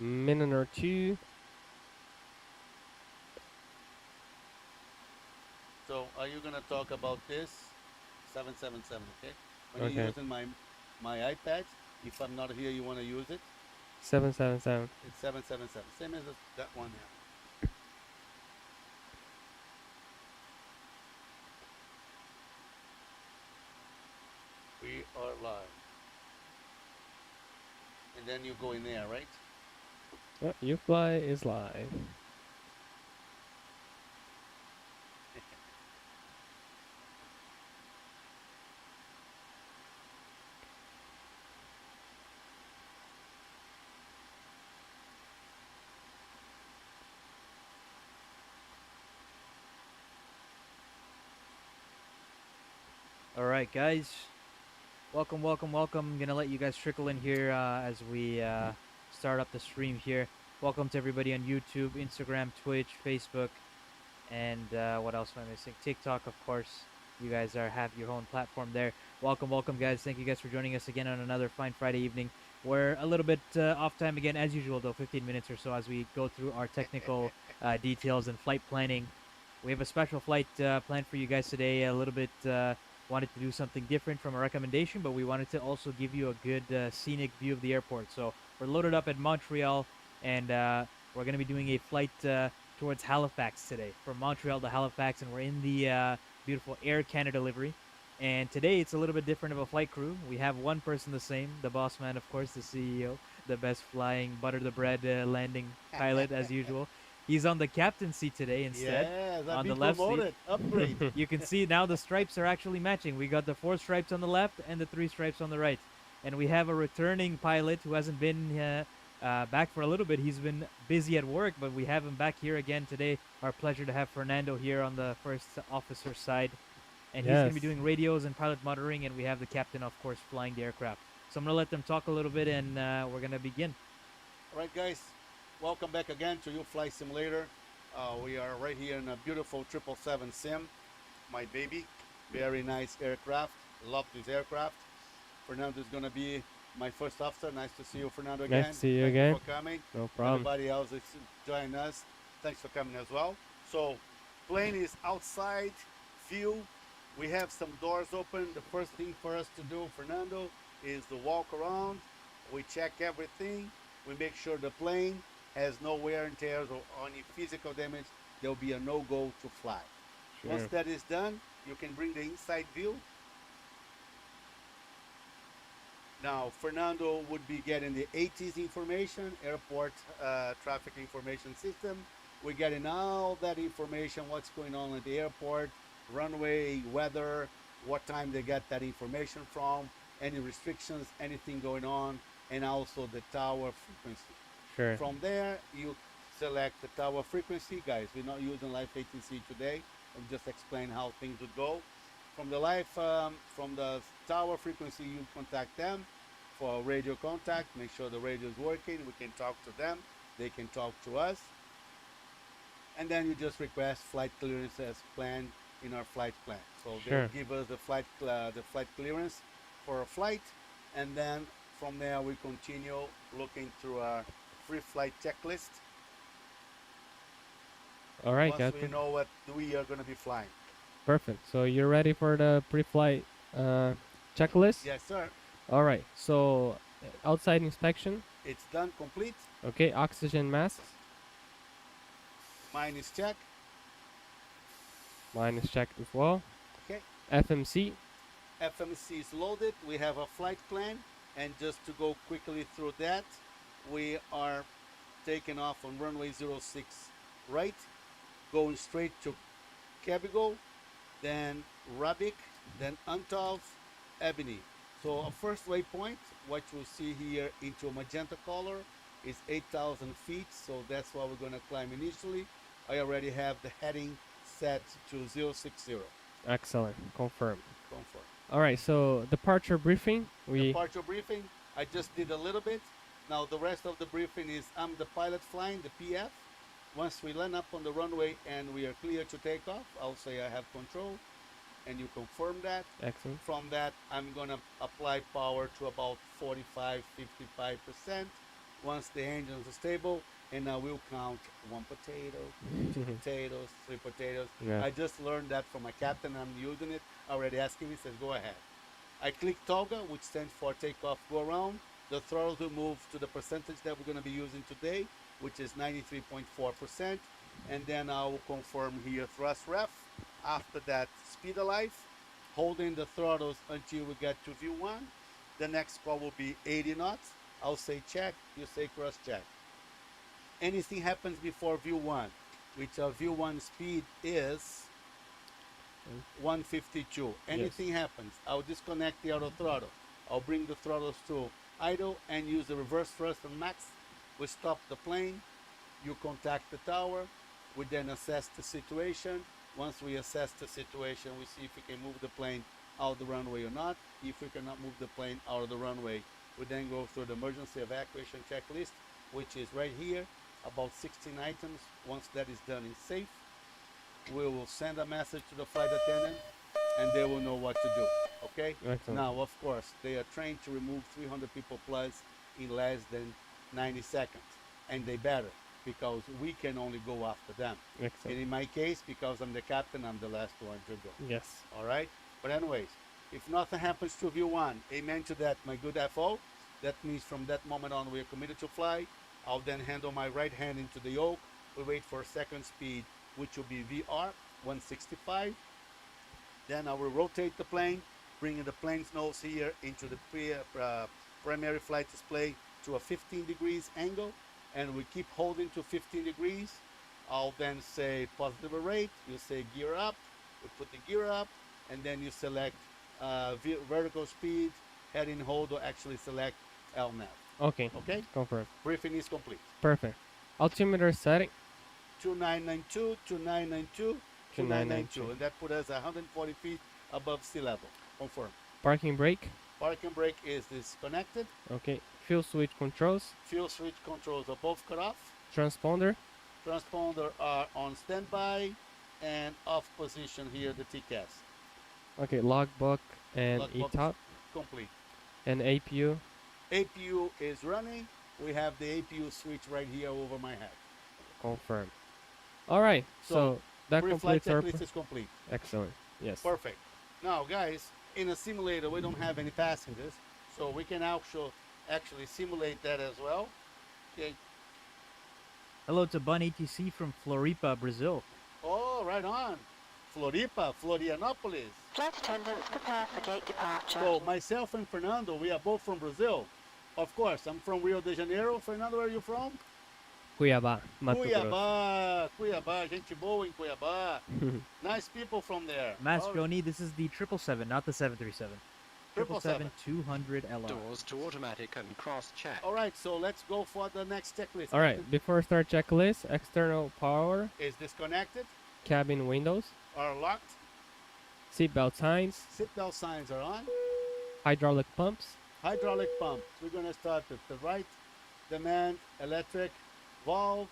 minute or two. So are you gonna talk about this 777? Okay. When you're Okay. using my iPad, if I'm not here, you wanna use it. 777. It's 777. Same as that one here. We are live. And then you go in there, right? Oh, UFLY is live. All right, guys. Welcome, welcome, welcome. I'm gonna let you guys trickle in here as we start up the stream here. Welcome to everybody on YouTube, Instagram, Twitch, Facebook, and what else am I missing? TikTok, of course. You guys have your own platform there. Welcome, welcome, guys. Thank you guys for joining us again on another fine Friday evening. We're a little bit off time again, as usual, though, 15 minutes or so as we go through our technical details and flight planning. We have a special flight planned for you guys today. A little bit wanted to do something different from a recommendation, but we wanted to also give you a good scenic view of the airport. So we're loaded up at Montreal, and we're going to be doing a flight towards Halifax today, from Montreal to Halifax, and we're in the beautiful Air Canada livery. And today it's a little bit different of a flight crew. We have one person the same, the boss man, of course, the CEO, the best flying butter the bread landing pilot as usual. He's on the captain's seat today instead, Yes, I've on the been left seat. promoted. Upgrade. You can see now the stripes are actually matching. We got the 4 stripes on the left and the 3 stripes on the right. And we have a returning pilot who hasn't been back for a little bit. He's been busy at work, but we have him back here again today. Our pleasure to have Fernando here on the first officer side. And he's going to Yes. be doing radios and pilot monitoring, and we have the captain, of course, flying the aircraft. So I'm going to let them talk a little bit, and we're going to begin. All right, guys. Welcome back again to UFLY Simulator. We are right here in a beautiful 777 sim. My baby. Very nice aircraft. Love this aircraft. Fernando is going to be my first officer. Nice to see you, Fernando, Nice again. to see you Thank you again. for coming. No problem. Everybody else is joining us. Thanks for coming as well. So, plane is outside view. We have some doors open. The first thing for us to do, Fernando, is to walk around. We check everything. We make sure the plane has no wear and tears or any physical damage. There'll be a no-go to fly. Once Sure. that is done, you can bring the inside view. Now, Fernando would be getting the ATS information, airport traffic information system. We're getting all that information, what's going on at the airport, runway, weather, what time they get that information from, any restrictions, anything going on, and also the tower frequency. Sure. From there, you select the tower frequency. Guys, we're not using live ATC today. I'm just explain how things would go. From the from the tower frequency, you contact them for radio contact. Make sure the radio is working. We can talk to them. They can talk to us. And then you just request flight clearance as planned in our flight plan. So they'll Sure. give us the flight clearance for a flight, and then from there we continue looking through our free flight checklist. All right, Once we Captain. know what we are going to be flying. Perfect. So you're ready for the pre-flight checklist? Yes, sir. All right. So outside inspection. It's done, complete. Okay. Oxygen masks. Mine is checked. Mine is checked as well. Okay. FMC. FMC is loaded. We have a flight plan, and just to go quickly through that, we are taking off on runway 06 right, going straight to Cabigo, then Rabik, then Antov, Ebony. So our first waypoint, what you'll see here into a magenta color, is 8,000 feet. So that's what we're going to climb initially. I already have the heading set to 060. Excellent. Confirm. Confirm. All right. So departure briefing. Departure briefing, I just did a little bit. Now the rest of the briefing is I'm the pilot flying the PF. Once we land up on the runway and we are clear to take off, I'll say I have control, and you confirm that. Excellent. From that, I'm gonna apply power to about 45, 55%. once the engines are stable, and I will count 1 potato, 2 potatoes, 3 potatoes. Yeah. I just learned that from my captain. I'm using it. Already asking me, says go ahead. I click toggle, which stands for takeoff, go around. The throttle will move to the percentage that we're going to be using today, which is 93.4%. And then I will confirm here thrust ref. After that, speed of life, holding the throttles until we get to view 1. The next call will be 80 knots. I'll say check, you say cross check. Anything happens before view 1, which our view 1 speed is 152. Anything happens, I'll disconnect the auto throttle. I'll bring the throttles to idle and use the reverse thrust and max. We stop the plane. You contact the tower. We then assess the situation. Once we assess the situation, we see if we can move the plane out of the runway or not. If we cannot move the plane out of the runway, we then go through the emergency evacuation checklist, which is right here, about 16 items. Once that is done and safe, we will send a message to the flight attendant and they will know what to do. Okay? Excellent. Now, of course, they are trained to remove 300 people plus in less than 90 seconds. And they better, because we can only go after them. Excellent. And in my case, because I'm the captain, I'm the last one to go. Yes. All right? But anyways, if nothing happens to view 1, amen to that, my good FO. That means from that moment on, we are committed to fly. I'll then handle my right hand into the yoke. We wait for second speed, which will be VR 165. Then I will rotate the plane, bringing the plane's nose here into the primary flight display to a 15 degrees angle, and we keep holding to 15 degrees. I'll then say positive rate. You say gear up. We put the gear up, and then you select vertical speed, heading hold, or actually select LNAV. Okay. Okay? Confirm. Briefing is complete. Perfect. Altimeter setting. 2992, 2992, 2992, and that put us 140 feet above sea level. Confirm. Parking brake. Parking brake is disconnected. Okay. Fuel switch controls. Fuel switch controls are both cut off. Transponder. Transponder are on standby and off position here, the TCAS. Okay. Logbook and Logbook ETOP complete. and APU. APU is running. We have the APU switch right here over my head. Confirm. All right. So that Pre-flight completes our. checklist is complete. Excellent. Yes. Perfect. Now, guys, in a simulator, we don't have any passengers, so we can actually simulate that as well. Okay. Hello to Bun ETC from Floripa, Brazil. Oh, right on. Floripa, Florianopolis. Flight attendants, prepare for gate departure. So myself and Fernando, we are both from Brazil. Of course, I'm from Rio de Janeiro. Fernando, where are you from? Cuiabá, Mato Grosso. Cuiabá, gente boa em Cuiabá. Nice people from there. Mass All right. Joni, this is the 777, not the 737. 777-200 LR. Doors to automatic and cross check. All right, so let's go for the next checklist. All right. Before start checklist, external power, Is disconnected, cabin windows, are locked, seatbelt signs, seatbelt signs are on, hydraulic pumps, hydraulic pump. We're going to start with the right demand, electric, valve,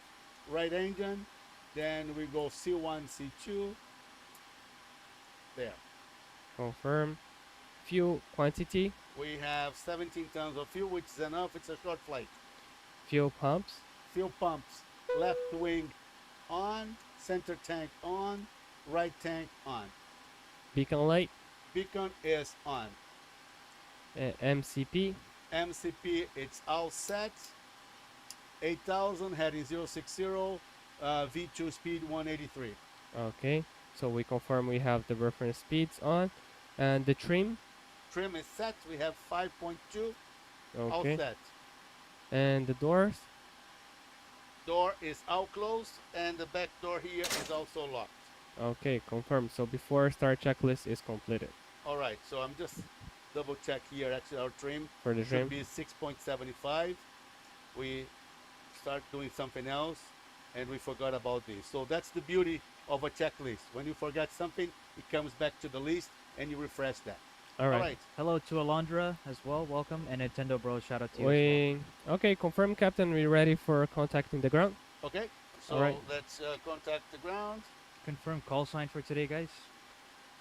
right engine. Then we go C1, C2. There. confirm, fuel quantity, We have 17 tons of fuel, which is enough. It's a short flight. fuel pumps, Fuel pumps, left wing on, center tank on, right tank on. beacon light, Beacon is on. MCP, MCP, it's all set. 8,000 heading 060, V2 speed 183. okay, so we confirm we have the reference speeds on, and the trim, Trim is set. We have 5.2 all okay, set. and the doors, Door is out closed, and the back door here is also locked. okay, confirmed. So before start checklist is completed All right, so I'm just double check here. Actually, our trim for the trim. should be 6.75. We start doing something else, and we forgot about this. So that's the beauty of a checklist. When you forget something, it comes back to the list, and you refresh that. All right. Hello to Alondra as well, welcome. And Nintendo Bro, shout out to you. Okay, confirm, Captain. We ready for contacting the ground? Okay, so All right. let's contact the ground. Confirm call sign for today, guys.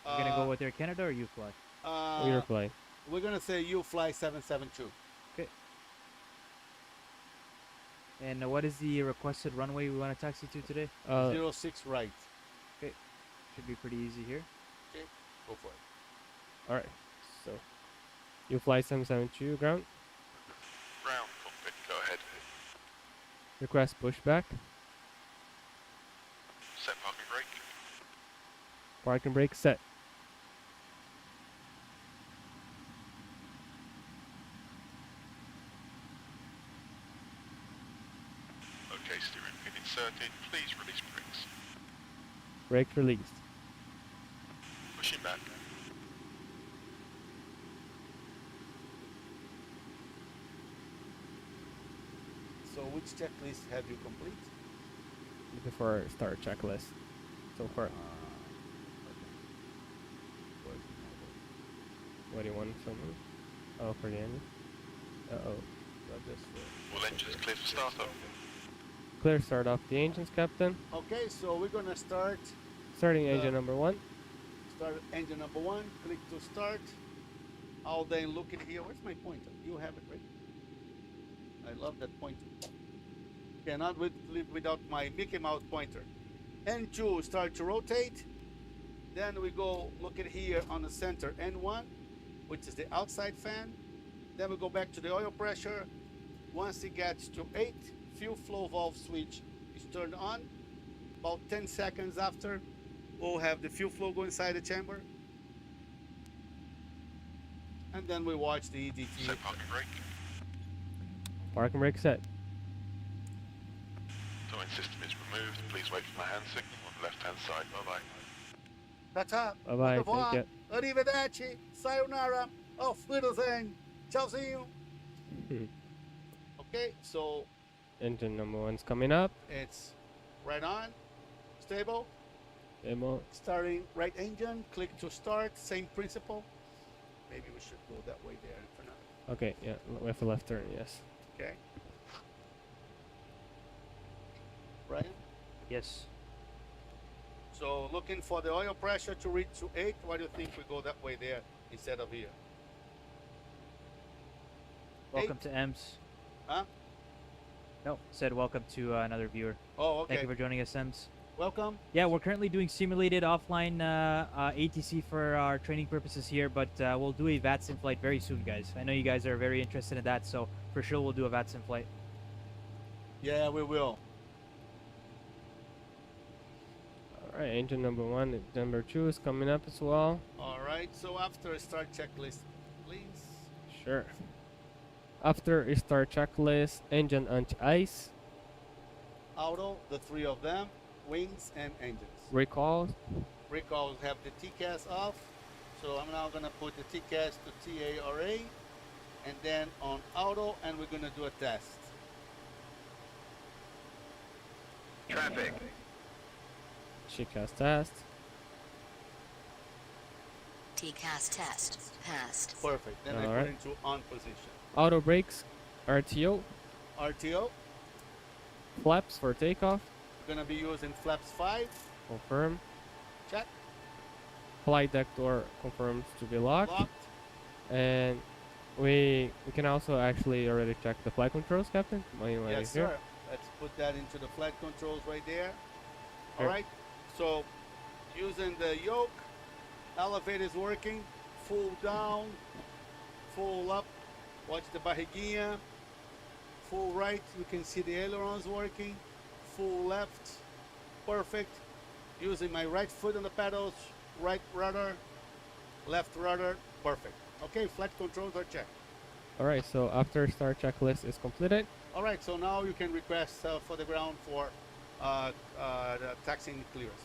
You're gonna go with Air Canada or UFLY? We reply. We're gonna say UFLY 772. Okay. And what is the requested runway we want to taxi to today? 06 right. Okay, should be pretty easy here. Okay, go for it. All right. So, UFLY 772 ground. Ground cockpit, go ahead. Request pushback. Set parking brake. Parking brake set. Okay, steering pin inserted. Please release brakes. Brake released. Pushing back. So which checklist have you complete? Before start checklist. So far, Okay. Where's the model? what do you want from me? Oh, for the engine. Uh-oh. Got this All engines clear for startup. Clear start off the engines, Captain. Okay, so we're gonna start Starting engine number 1. engine number 1. Click to start. I'll then look in here. Where's my pointer? You have it, right? I love that pointer. Cannot live without my Mickey Mouse pointer. N2 start to rotate. Then we go look at here on the center N1, which is the outside fan. Then we go back to the oil pressure. Once it gets to 8, fuel flow valve switch is turned on. About 10 seconds after, we'll have the fuel flow go inside the chamber. And then we watch the EDT. Set parking brake. Parking brake set. Towing system is removed. Please wait for my hand signal on the left hand side. Bye bye. Tata. Bye-bye, Au revoir. thank Arrivederci. Sayonara. Auf Wiedersehen. Tchauzinho. Okay, so Engine number 1's coming up. it's right on. Stable. Demo. Starting right engine. Click to start. Same principle. Maybe we should go that way there for now. Okay, yeah, with a left turn, yes. Okay. Brian? Yes. So looking for the oil pressure to reach to 8. Why do you think we go that way there instead of here? Welcome 8. to EMS. Huh? No, said welcome to another viewer. Oh, okay. Thank you for joining us, EMS. Welcome. Yeah, we're currently doing simulated offline ATC for our training purposes here, but we'll do a VATS in flight very soon, guys. I know you guys are very interested in that, so for sure we'll do a VATS in flight. Yeah, we will. All right, engine number 1, number 2 is coming up as well. All right. So after start checklist, please. Sure. After a start checklist, engine on ice, Auto, the 3 of them, wings and engines. recall, Recalls have the TCAS off. So I'm now gonna put the TCAS to TARA and then on auto, and we're gonna do a test. Traffic. TCAS test, TCAS test passed. Perfect. Then I All put right. into on position. auto brakes, RTO, RTO, flaps for takeoff, we're gonna be using flaps 5. confirm, Check. flight deck door confirms to be locked, Locked. and we can also actually already check the flight controls, Captain. Manually Yes, here. sir. Let's put that into the flight controls right there. Sure. All right. So using the yoke, elevator is working. Full down, full up. Watch the barriguinha. Full right, you can see the ailerons working. Full left, perfect. Using my right foot on the pedals, right rudder, left rudder, perfect. Okay, flight controls are checked. All right, so after start checklist is completed, All right, so now you can request for the ground for the taxiing clearance.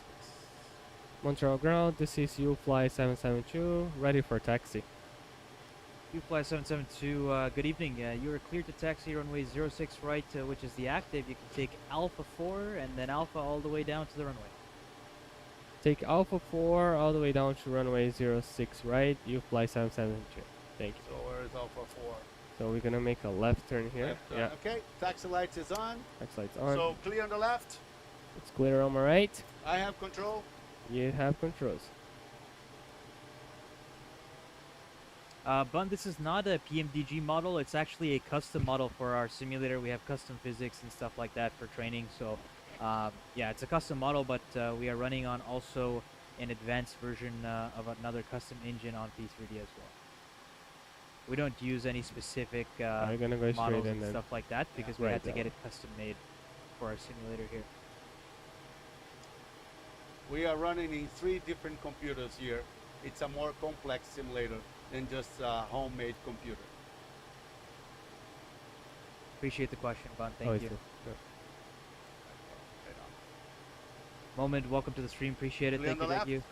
Montreal ground, this is UFLY 772, ready for taxi. UFLY 772, good evening. You are cleared to taxi runway 06 right, which is the active. You can take Alpha 4 and then Alpha all the way down to the runway. Take Alpha 4 all the way down to runway 06 right, UFLY 772. Thank you. So where is Alpha 4? So we're gonna make a left turn here. Left turn. Yeah, Okay, taxi lights is on. taxi lights on. So clear on the left. It's clear on my right. I have control. You have controls. Bun, this is not a PMDG model. It's actually a custom model for our simulator. We have custom physics and stuff like that for training. So, yeah, it's a custom model, but we are running on also an advanced version of another custom engine on P3D as well. We don't use any specific We're gonna go straight models and and then stuff like that because we right had to down. get it custom made for our simulator here. We are running in 3 different computers here. It's a more complex simulator than just a homemade computer. Appreciate the question, Bun. Oh, Thank it's you. yeah. Moment, welcome to the stream. Appreciate it. Clear Thank on you. the Thank you.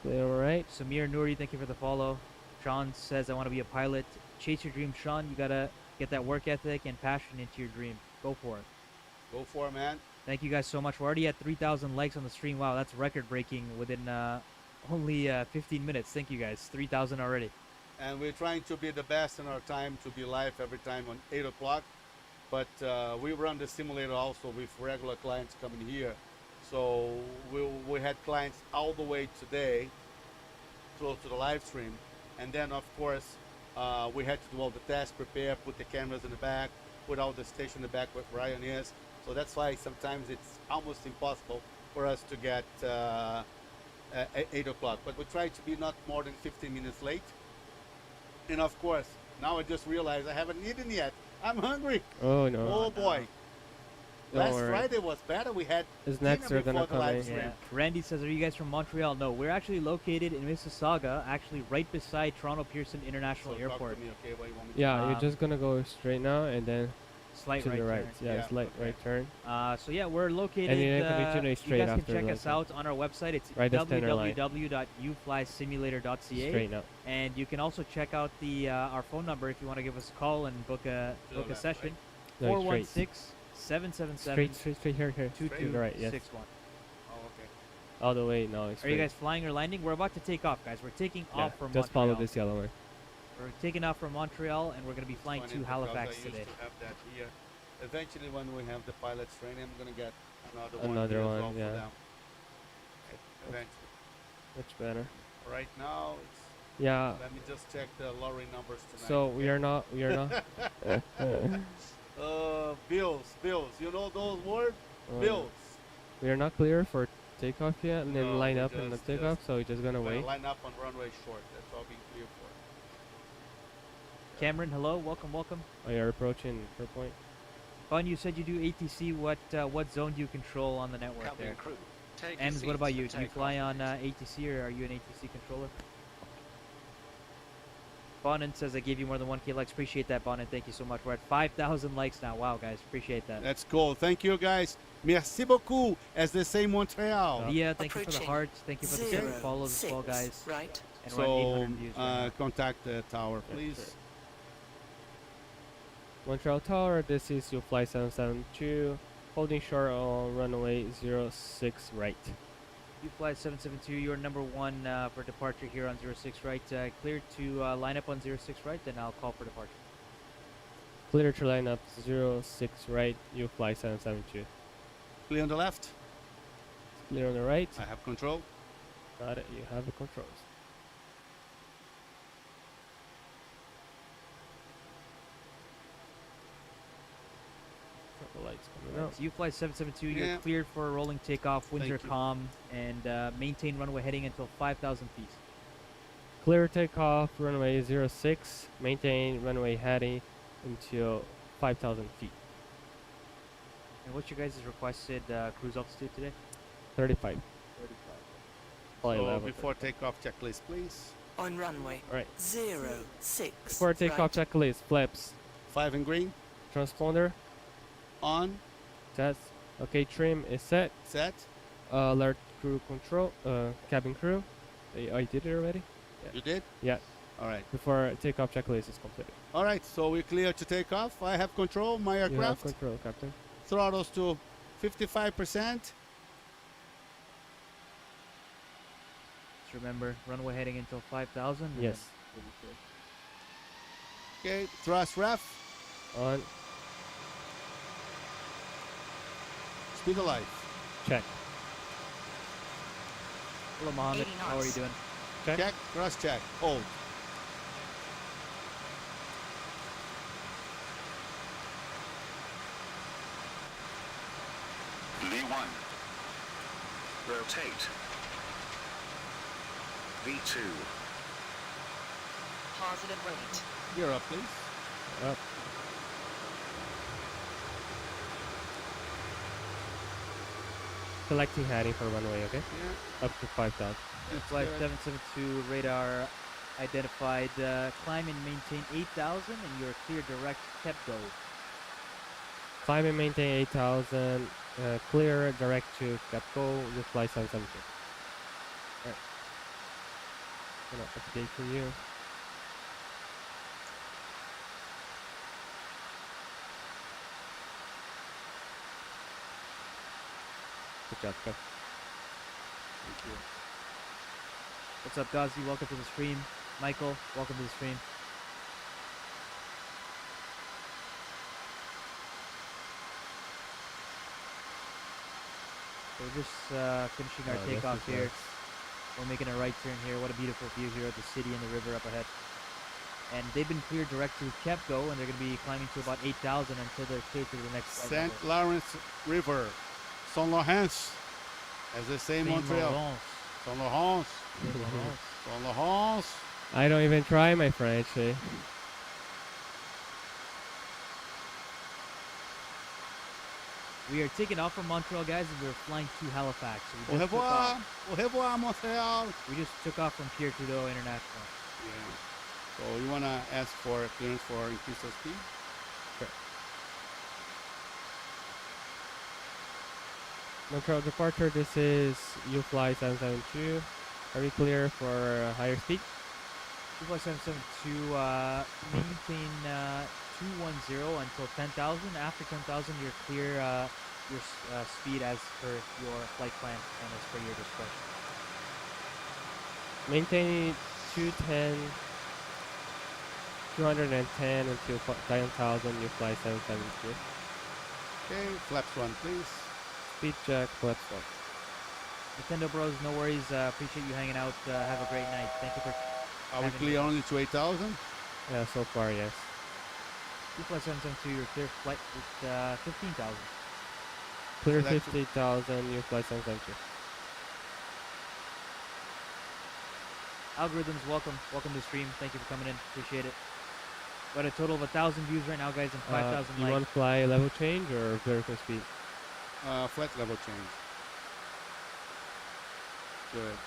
Clear, all right. Samir Nouri, thank you for the follow. Sean says, I want to be a pilot. Chase your dream, Sean. You got to get that work ethic and passion into your dream. Go for it. Go for it, man. Thank you guys so much. We're already at 3,000 likes on the stream. Wow, that's record breaking within only 15 minutes. Thank you guys. 3,000 already. And we're trying to be the best in our time to be live every time on 8 o'clock. But we run the simulator also with regular clients coming here. So we had clients all the way today, close to the live stream. And then, of course, we had to do all the tests, prepare, put the cameras in the back, put all the station in the back where Ryan is. So that's why sometimes it's almost impossible for us to get 8 o'clock. But we try to be not more than 15 minutes late. And of course, now I just realized I haven't eaten yet. I'm hungry. Oh no. Oh boy. Don't Last worry. Friday was better. We had His snacks dinner are gonna before the come live in. stream. Yeah. Randy says, are you guys from Montreal? No, we're actually located in Mississauga, actually right beside Toronto Pearson International So talk Airport. to me, okay? What you want me to Yeah, you're Um, just gonna go straight now and then Slight to right the right. turn. Yeah, Yeah, slight okay. right turn. So yeah, we're located. And you're gonna continue you straight guys can after check the us light out on our website. It's Right, that's center line. www.uflysimulator.ca. Straight now. And you can also check out the our phone number if you want to give us a call and book a To the left, session. No, straight. 416-777-2261. Straight here. To the right, yes. Oh, okay. All the way now. Are you guys flying or landing? We're about to take off, guys. We're taking Yeah, off from just Montreal. follow this yellow one. We're taking off from Montreal, and we're going to be flying Funny to because Halifax I used today. to have that here. Eventually, when we have the pilot's training, I'm gonna get another Another one, here as one, well yeah. for them. Eventually. Much better. Right now, it's, Yeah. let me just check the lorry numbers tonight. So we are not. bills. You know those words? Bills. We are not clear for takeoff yet, and then No, line we up in the just- takeoff. So we're just gonna We're wait. gonna line up on runway short. That's all being clear for. Cameron, hello. Welcome. Oh, you're approaching per point. Fun, you said you do ATC. What zone do you control on the network there? Crew, take Ems, your what about seats you? for Do you fly takeoff, on please. ATC or are you an ATC controller? Bonin says I gave you more than 1K likes. Appreciate that, Bonin. Thank you so much. We're at 5,000 likes now. Wow, guys. Appreciate that. That's cool. Thank you, guys. Merci beaucoup, as they say in Montreal. Leah, thank you for the Approaching hearts. Thank you for the 0, follows as well, 6, guys. Right. And we're at So 800 views right now. contact the tower, Yeah, please. sure. Montreal Tower, this is UFLY 777-2, holding short on runway 06 right. UFLY 772, you're number 1 for departure here on 06 right. Clear to line up on 06 right, then I'll call for departure. Clear to line up 06 right, UFLY 772. Clear on the left. Clear on the right. I have control. Got it, you have the controls. The lights coming out. It's UFLY 772, you're Yeah. cleared for a rolling takeoff, winds are Thank you. calm, and maintain runway heading until 5,000 feet. Clear takeoff, runway 06, maintain runway heading until 5,000 feet. And what's your guys' requested cruise altitude today? 35. 35. Fly So level before 35. takeoff checklist, please. On runway Alright. 06. Before takeoff right. checklist, flaps, 5 in green. transponder, On. test. Okay, trim is set. Set. Alert crew control, cabin crew. I did it already. You did? Yeah. All right. Before takeoff checklist is completed. All right. So we're clear to take off. I have control. My You have aircraft. control, Captain. Throttles to 55%. Just remember, runway heading until 5,000. and Yes. then we'll be clear. Okay. Thrust ref. On. Speed of light. Check. Hello, Mohammed. 80 How are you knots. doing? Check. Check. Thrust check. Hold. Lee 1. Rotate. V2. Positive weight. Gear up, please. Up. Selecting heading for runway, okay? Yeah. Up to 5,000. That's Flight good. 772 radar identified. Climb and maintain 8,000, and you're clear direct. Kept go. Climb and maintain 8,000. Clear direct to Capco. UFLY 772. Alright. Gonna update for you. Good job, Cap. Thank you. What's up, Gazi? Welcome to the stream. Michael, welcome to the stream. So we're just finishing our Oh, this takeoff is here. nice. We're making a right turn here. What a beautiful view here of the city and the river up ahead. And they've been cleared direct to Kepco, and they're going to be climbing to about 8,000 until they're cleared to the next flight St. level. Lawrence River. Saint Laurence. As they say in Saint Montreal. Laurent. Saint Laurence. Saint Laurent. Saint Laurence. I don't even try my French, eh? We are taking off from Montreal, guys, and we're flying to Halifax. So Au we just took revoir. off. Au revoir, Montreal. We just took off from Pierre Trudeau International. Yeah. So you want to ask for clearance for increased speed? Montreal departure, this is UFLY 772. Are we clear for higher speed? UFLY 772, maintain 210 until 10,000. After 10,000, you're clear your speed as per your flight plan and as per your discretion. Maintain 210 until 10,000 UFLY 772. Okay, flaps 1, please. Speed check, flaps 1. Nintendo Bros, no worries. Appreciate you hanging out. Have a great night. Thank you for Are we having clear only to 8,000? Yeah, so far, yes. UFLY 772. Your clear flight with 15,000. Clear So that's- 50,000 UFLY 772. Algorithms, welcome. Welcome to the stream. Thank you for coming in. Appreciate it. Got a total of 1,000 views right now, guys, and 5,000 You likes. want fly level change or vertical speed? Flight level change. Good.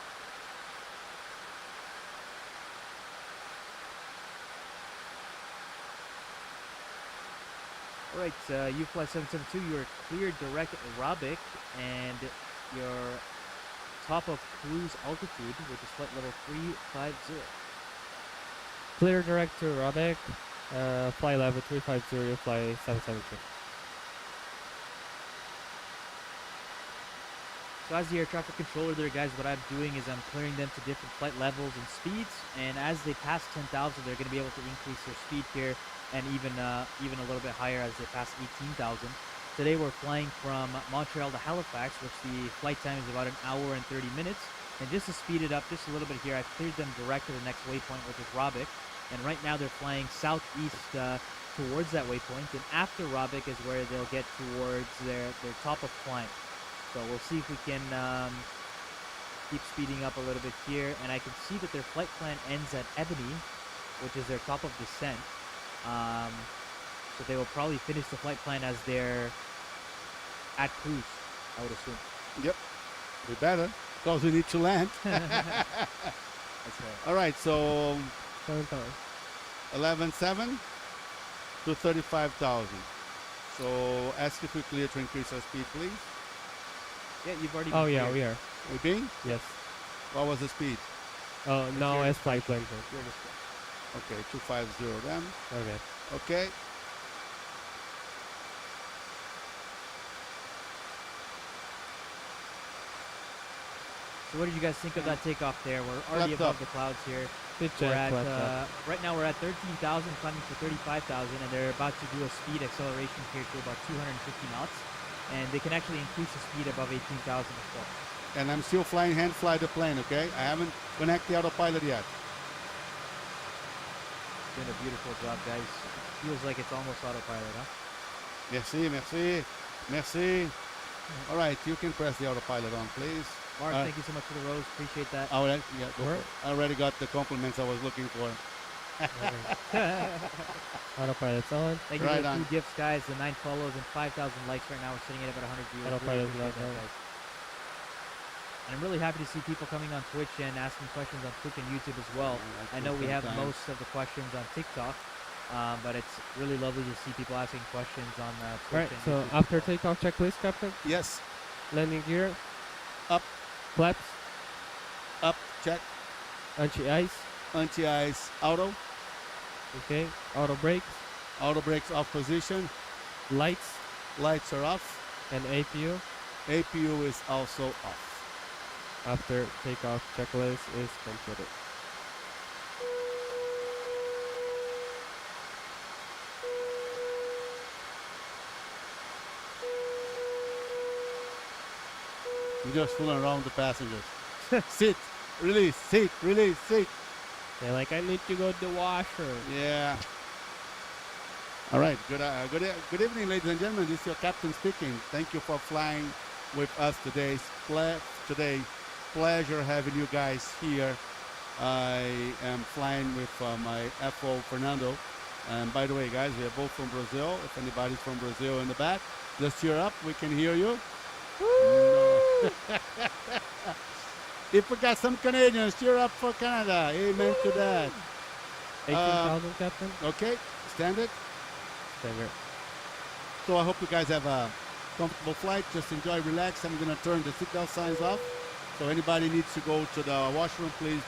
All right, UFLY 772, you are cleared direct at Robic, and your top of cruise altitude, which is flight level 350. Clear direct to Robic. Fly level 350 UFLY 772. So as the air traffic controller there, guys, what I'm doing is I'm clearing them to different flight levels and speeds, and as they pass 10,000, they're going to be able to increase their speed here, and even a little bit higher as they pass 18,000. Today we're flying from Montreal to Halifax, which the flight time is about 1 hour and 30 minutes. And just to speed it up just a little bit here, I've cleared them direct to the next waypoint, which is Robic. And right now they're flying southeast towards that waypoint, and after Robic is where they'll get towards their top of climb. So we'll see if we can keep speeding up a little bit here, and I can see that their flight plan ends at Ebony, which is their top of descent. So they will probably finish the flight plan as they're at cruise, I would assume. Yep. We better, because we need to land. That's right. All right, so 7,000. 11.7 to 35,000. So ask if we clear to increase our speed, please. Yeah, you've already. Oh been yeah, cleared. we are. We being? Yes. What was the speed? Oh, now your as flight plan. Your discretion. Okay, 250 then. Okay. Okay. So what did you guys think of that takeoff there? We're already Flapped above up. the clouds here. Speed We're check, at, flaps up. right now we're at 13,000, climbing to 35,000, and they're about to do a speed acceleration here to about 250 knots. And they can actually increase the speed above 18,000 as well. And I'm still flying hand fly the plane, okay? I haven't connected the autopilot yet. Doing a beautiful job, guys. Feels like it's almost autopilot, huh? Merci, merci, merci. All right, you can press the autopilot on, please. Mark, thank you so much for the rose. Appreciate that. All right, yeah, go for it. I already got the compliments I was looking for. Autopilot's on. Thank you Right for the on. 2 gifts, guys. The 9 follows and 5,000 likes right now. We're sitting at about 100 viewers. Autopilot's Really not appreciate that, on. guys. And I'm really happy to see people coming on Twitch and asking questions on Twitch and YouTube as well. I know we have most of the questions on TikTok, but it's really lovely to see people asking questions on Twitch Alright, and so YouTube. after takeoff checklist, Captain. Yes, Landing gear. Up. Flaps. up, check. Anti-ice. Anti-ice, auto. Okay. Auto brakes. Auto brakes off position. Lights. Lights are off. And APU. APU is also off. After takeoff checklist is completed. You're just fooling around with the passengers. Sit, release, sit, release, sit. They're like, I need to go to the washroom. Yeah. All right. Good evening, ladies and gentlemen. This is your captain speaking. Thank you for flying with us today. Today, pleasure having you guys here. I am flying with my FO Fernando. And by the way, guys, we are both from Brazil. If anybody's from Brazil in the back, just cheer up. We can hear you. No. If we got some Canadians, cheer up for Canada. Amen to that. 18,000, Captain. Okay, standard. Standard. So I hope you guys have a comfortable flight. Just enjoy, relax. I'm going to turn the seatbelt signs off. So anybody needs to go to the washroom, please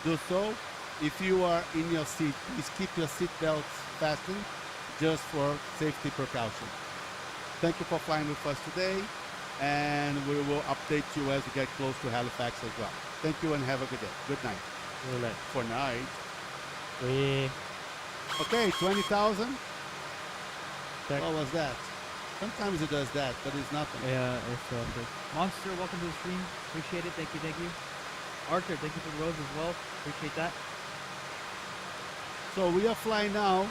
do so. If you are in your seat, please keep your seatbelts fastened just for safety precaution. Thank you for flying with us today, and we will update you as we get close to Halifax as well. Thank you and have a good day. Good night. Good night. For night. We Okay, 20,000. check. What was that? Sometimes it does that, but it's nothing. Yeah, it's okay. Monster, welcome to the stream. Appreciate it. Thank you, thank you. Arthur, thank you for the rose as well. Appreciate that. So we are flying now.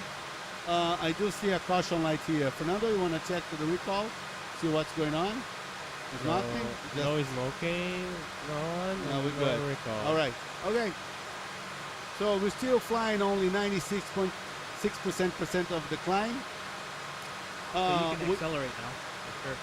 I do see a caution light here. Fernando, you want to check the recall? See what's going on? There's nothing? Just- No smoking. No one. No, we're good. Recall. All right. Okay. So we're still flying only 96.6% of the climb. So you can accelerate now, for sure.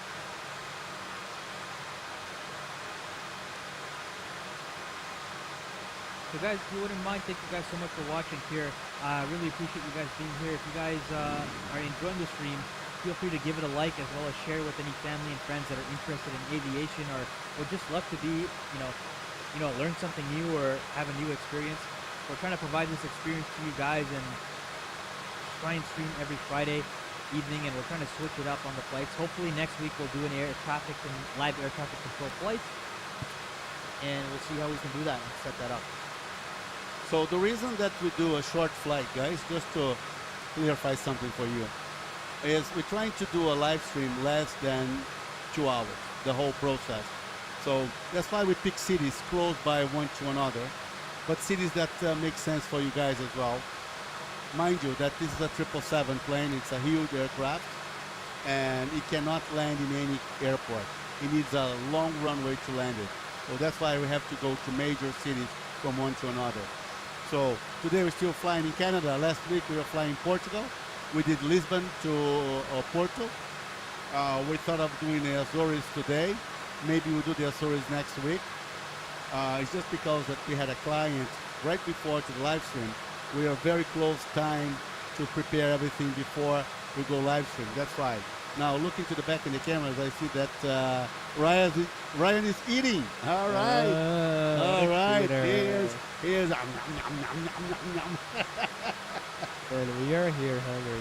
So guys, if you wouldn't mind, thank you guys so much for watching here. I really appreciate you guys being here. If you guys are enjoying the stream, feel free to give it a like as well as share with any family and friends that are interested in aviation or just love to be, learn something new or have a new experience. We're trying to provide this experience to you guys and try and stream every Friday evening, and we're trying to switch it up on the flights. Hopefully next week we'll do an live air traffic control flights, and we'll see how we can do that and set that up. So the reason that we do a short flight, guys, just to clarify something for you, is we're trying to do a live stream less than 2 hours, the whole process. So that's why we pick cities close by one to another, but cities that make sense for you guys as well. Mind you that this is a 777 plane. It's a huge aircraft, and it cannot land in any airport. It needs a long runway to land it. So that's why we have to go to major cities from one to another. So today we're still flying in Canada. Last week we were flying Portugal. We did Lisbon to Porto. We thought of doing the Azores today. Maybe we'll do the Azores next week. It's just because that we had a client right before to the live stream. We are very close time to prepare everything before we go live stream. That's why. Now looking to the back in the cameras, I see that Ryan is eating. All right. All right. Here's And we are here hungry.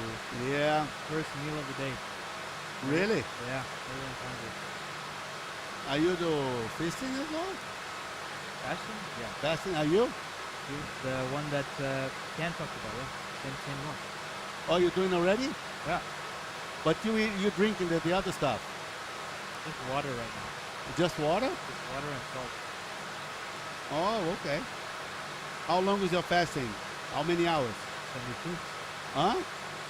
yeah. First meal of the day. Really? Yeah, everyone's hungry. Are you do feasting as well? Fashion? Yeah. Fasting? Are you? He's the one that Ken talked about, yeah. Same one. Oh, you're doing already? Yeah. But you're drinking the other stuff. Just water right now. Just water? Just water and salt. Oh, okay. How long is your fasting? How many hours? 72. Huh?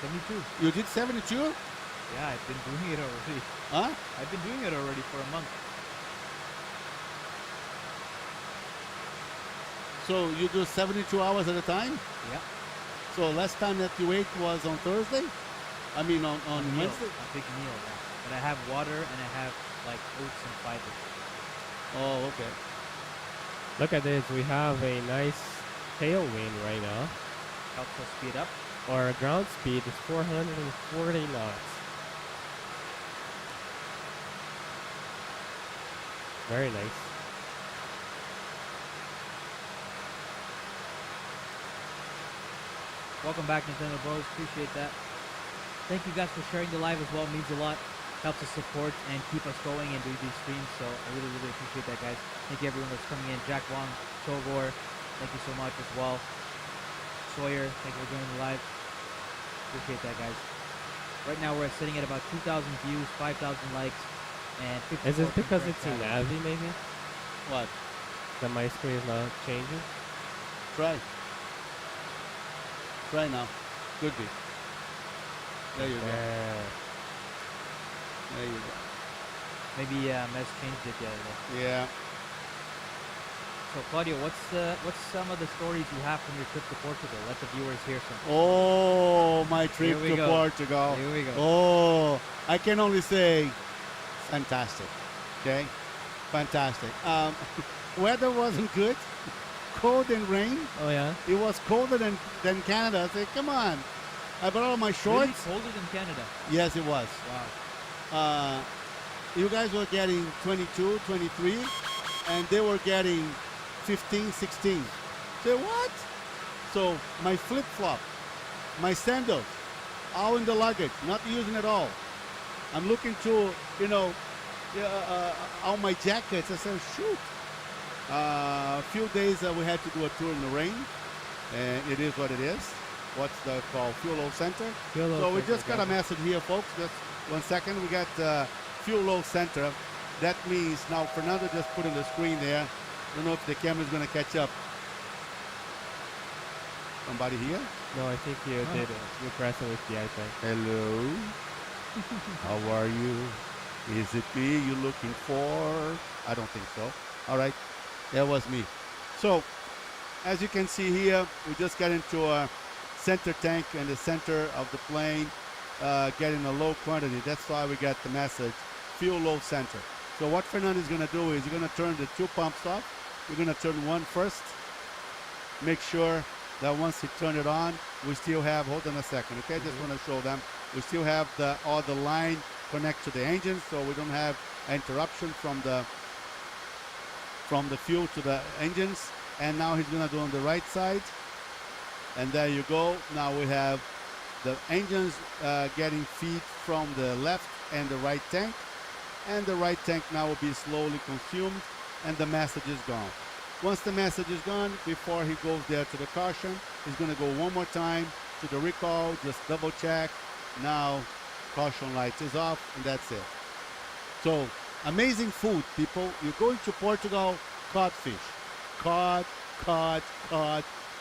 72. You did 72? Yeah, I've been doing it already. Huh? I've been doing it already for a month. So you do 72 hours at a time? Yeah. So last time that you ate was on Thursday? I mean on A meal, Wednesday? a big meal, yeah. But I have water and I have like oats and fiber. Oh, okay. Look at this. We have a nice tailwind right now. Helps us speed up. Our ground speed is 440 knots. Very nice. Welcome back, Nintendo Bros. Appreciate that. Thank you guys for sharing the live as well. It means a lot. Helps us support and keep us going and do these streams. So I really, really appreciate that, guys. Thank you everyone that's coming in. Jack Wong, Chogor, thank you so much as well. Sawyer, thank you for joining the live. Appreciate that, guys. Right now we're sitting at about 2,000 views, 5,000 likes, and 54 Is this because concurrent it's in tabs. Navi maybe? What? That my screen is not changing? Try. Try now. Could be. There you go. Yeah. There you go. Maybe Mez changed it the other day. Yeah. So Claudio, what's some of the stories you have from your trip to Portugal? Let the viewers hear some. Oh, my trip Here we to go. Portugal. Here we go. Oh, I can only say fantastic. Okay? Fantastic. Weather wasn't good. Cold and rain. Oh yeah? It was colder than Canada. I said, come on. I brought all my shorts. Really colder than Canada. Yes, it was. Wow. You guys were getting 22, 23, and they were getting 15, 16. Say, what? So my flip-flop, my sandals, all in the luggage, not using at all. I'm looking to, all my jackets. I said, shoot. A few days we had to do a tour in the rain, and it is what it is. What's the called? Fuel Oil Center. Fuel Oil So we Center, just got a message here, folks. Just 1 second. We got Fuel Oil Center. That means now Fernando just put in the screen there. I don't know if the camera's going to catch up. Somebody here? No, I think you did it. You pressed it with the iPad. Hello. How are you? Is it me you looking for? I don't think so. All right. That was me. So, as you can see here, we just got into a center tank in the center of the plane, getting a low quantity. That's why we got the message, fuel low center. So what Fernando is going to do is you're going to turn the two pumps off. You're going to turn one first. Make sure that once you turn it on, we still have, hold on a second, okay? Just want to show them. We still have all the line connect to the engine, so we don't have interruption from the fuel to the engines. And now he's going to do on the right side. And there you go. Now we have the engines getting feed from the left and the right tank. And the right tank now will be slowly consumed, and the message is gone. Once the message is gone, before he goes there to the caution, he's going to go one more time to the recall, just double check. Now caution light is off, and that's it. So amazing food, people. You're going to Portugal, codfish. Cod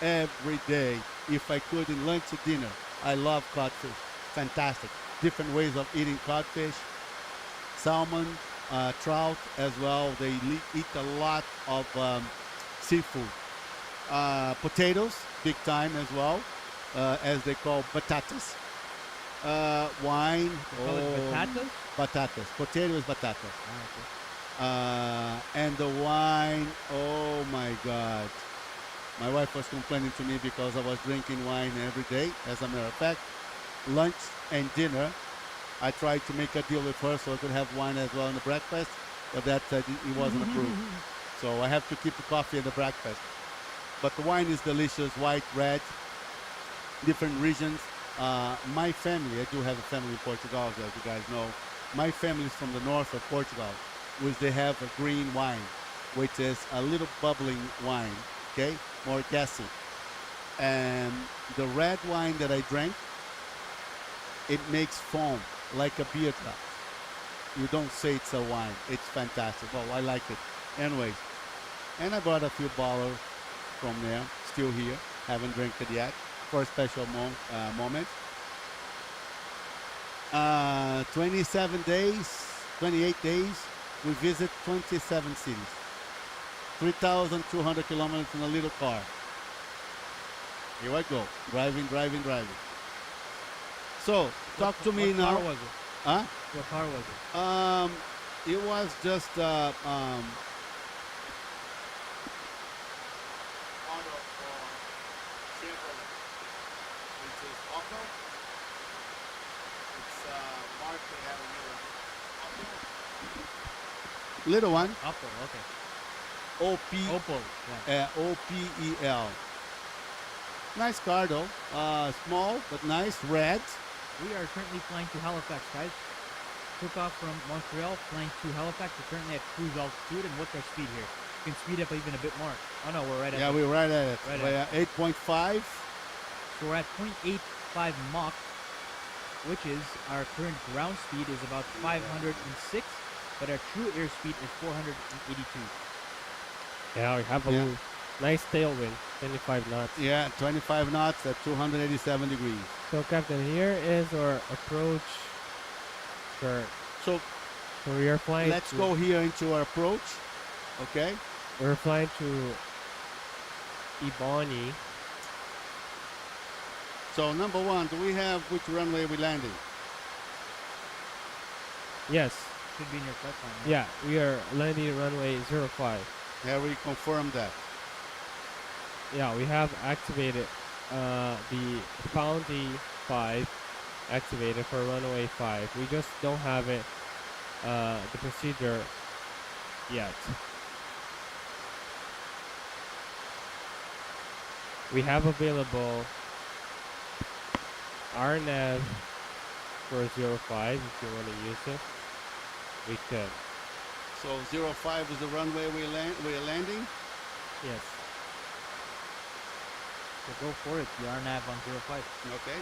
every day. If I could, in lunch or dinner. I love codfish. Fantastic. Different ways of eating codfish. Salmon, trout as well. They eat a lot of seafood. Potatoes, big time as well, as they call batatas. Wine. Call it batatas? Batatas. Potato is batatas. Ah, okay. And the wine, oh my God. My wife was complaining to me because I was drinking wine every day. As a matter of fact, lunch and dinner, I tried to make a deal with her so I could have wine as well in the breakfast, but that it wasn't approved. So I have to keep the coffee in the breakfast. But the wine is delicious, white, red, different regions. My family, I do have a family in Portugal, as you guys know. My family is from the north of Portugal, which they have a green wine, which is a little bubbling wine, okay, more gassy. And the red wine that I drank, it makes foam like a beer cup. You don't say it's a wine. It's fantastic. Well, I like it. Anyways, and I brought a few bottles from there, still here. Haven't drank it yet for a special moment. 27 days, 28 days. We visit 27 cities. 3,200 kilometers in a little car. Here I go. Driving, driving, driving. So, talk to me what now. car was it? Huh? What car was it? It was just part of Chevrolet, which is Opel. It's mark they have a little one. Opel. Okay. O-P- Opel. Yeah. O-P-E-L. Nice car though. Small but nice. Red. We are currently flying to Halifax, guys. Took off from Montreal, flying to Halifax. We're currently at cruise altitude, and what's our speed here? You can speed up even a bit more. Oh no, we're right at Yeah, the- we're right at it. Right We're at at 8.5. So we're at 0.85 Mach, which is our current ground speed is about 506, but our true airspeed is 482. Yeah, we have a Yeah. nice tailwind, 25 knots. Yeah, 25 knots at 287 degrees. So, Captain, here is our approach. Sure. So So we are flying. let's to, go here into our approach. Okay. We're flying to Ebony. So number one, do we have which runway we landing? Yes. Should be in your flight plan. right? Yeah, we are landing runway 05. Have we confirmed that? Yeah, we have activated the Foundy 5 activated for runway 5. We just don't have it, the procedure yet. We have available RNAV for 05 if you want to use it. We could. So 05 is the runway we're landing. Yes. So go for it. The RNAV on 05. Okay.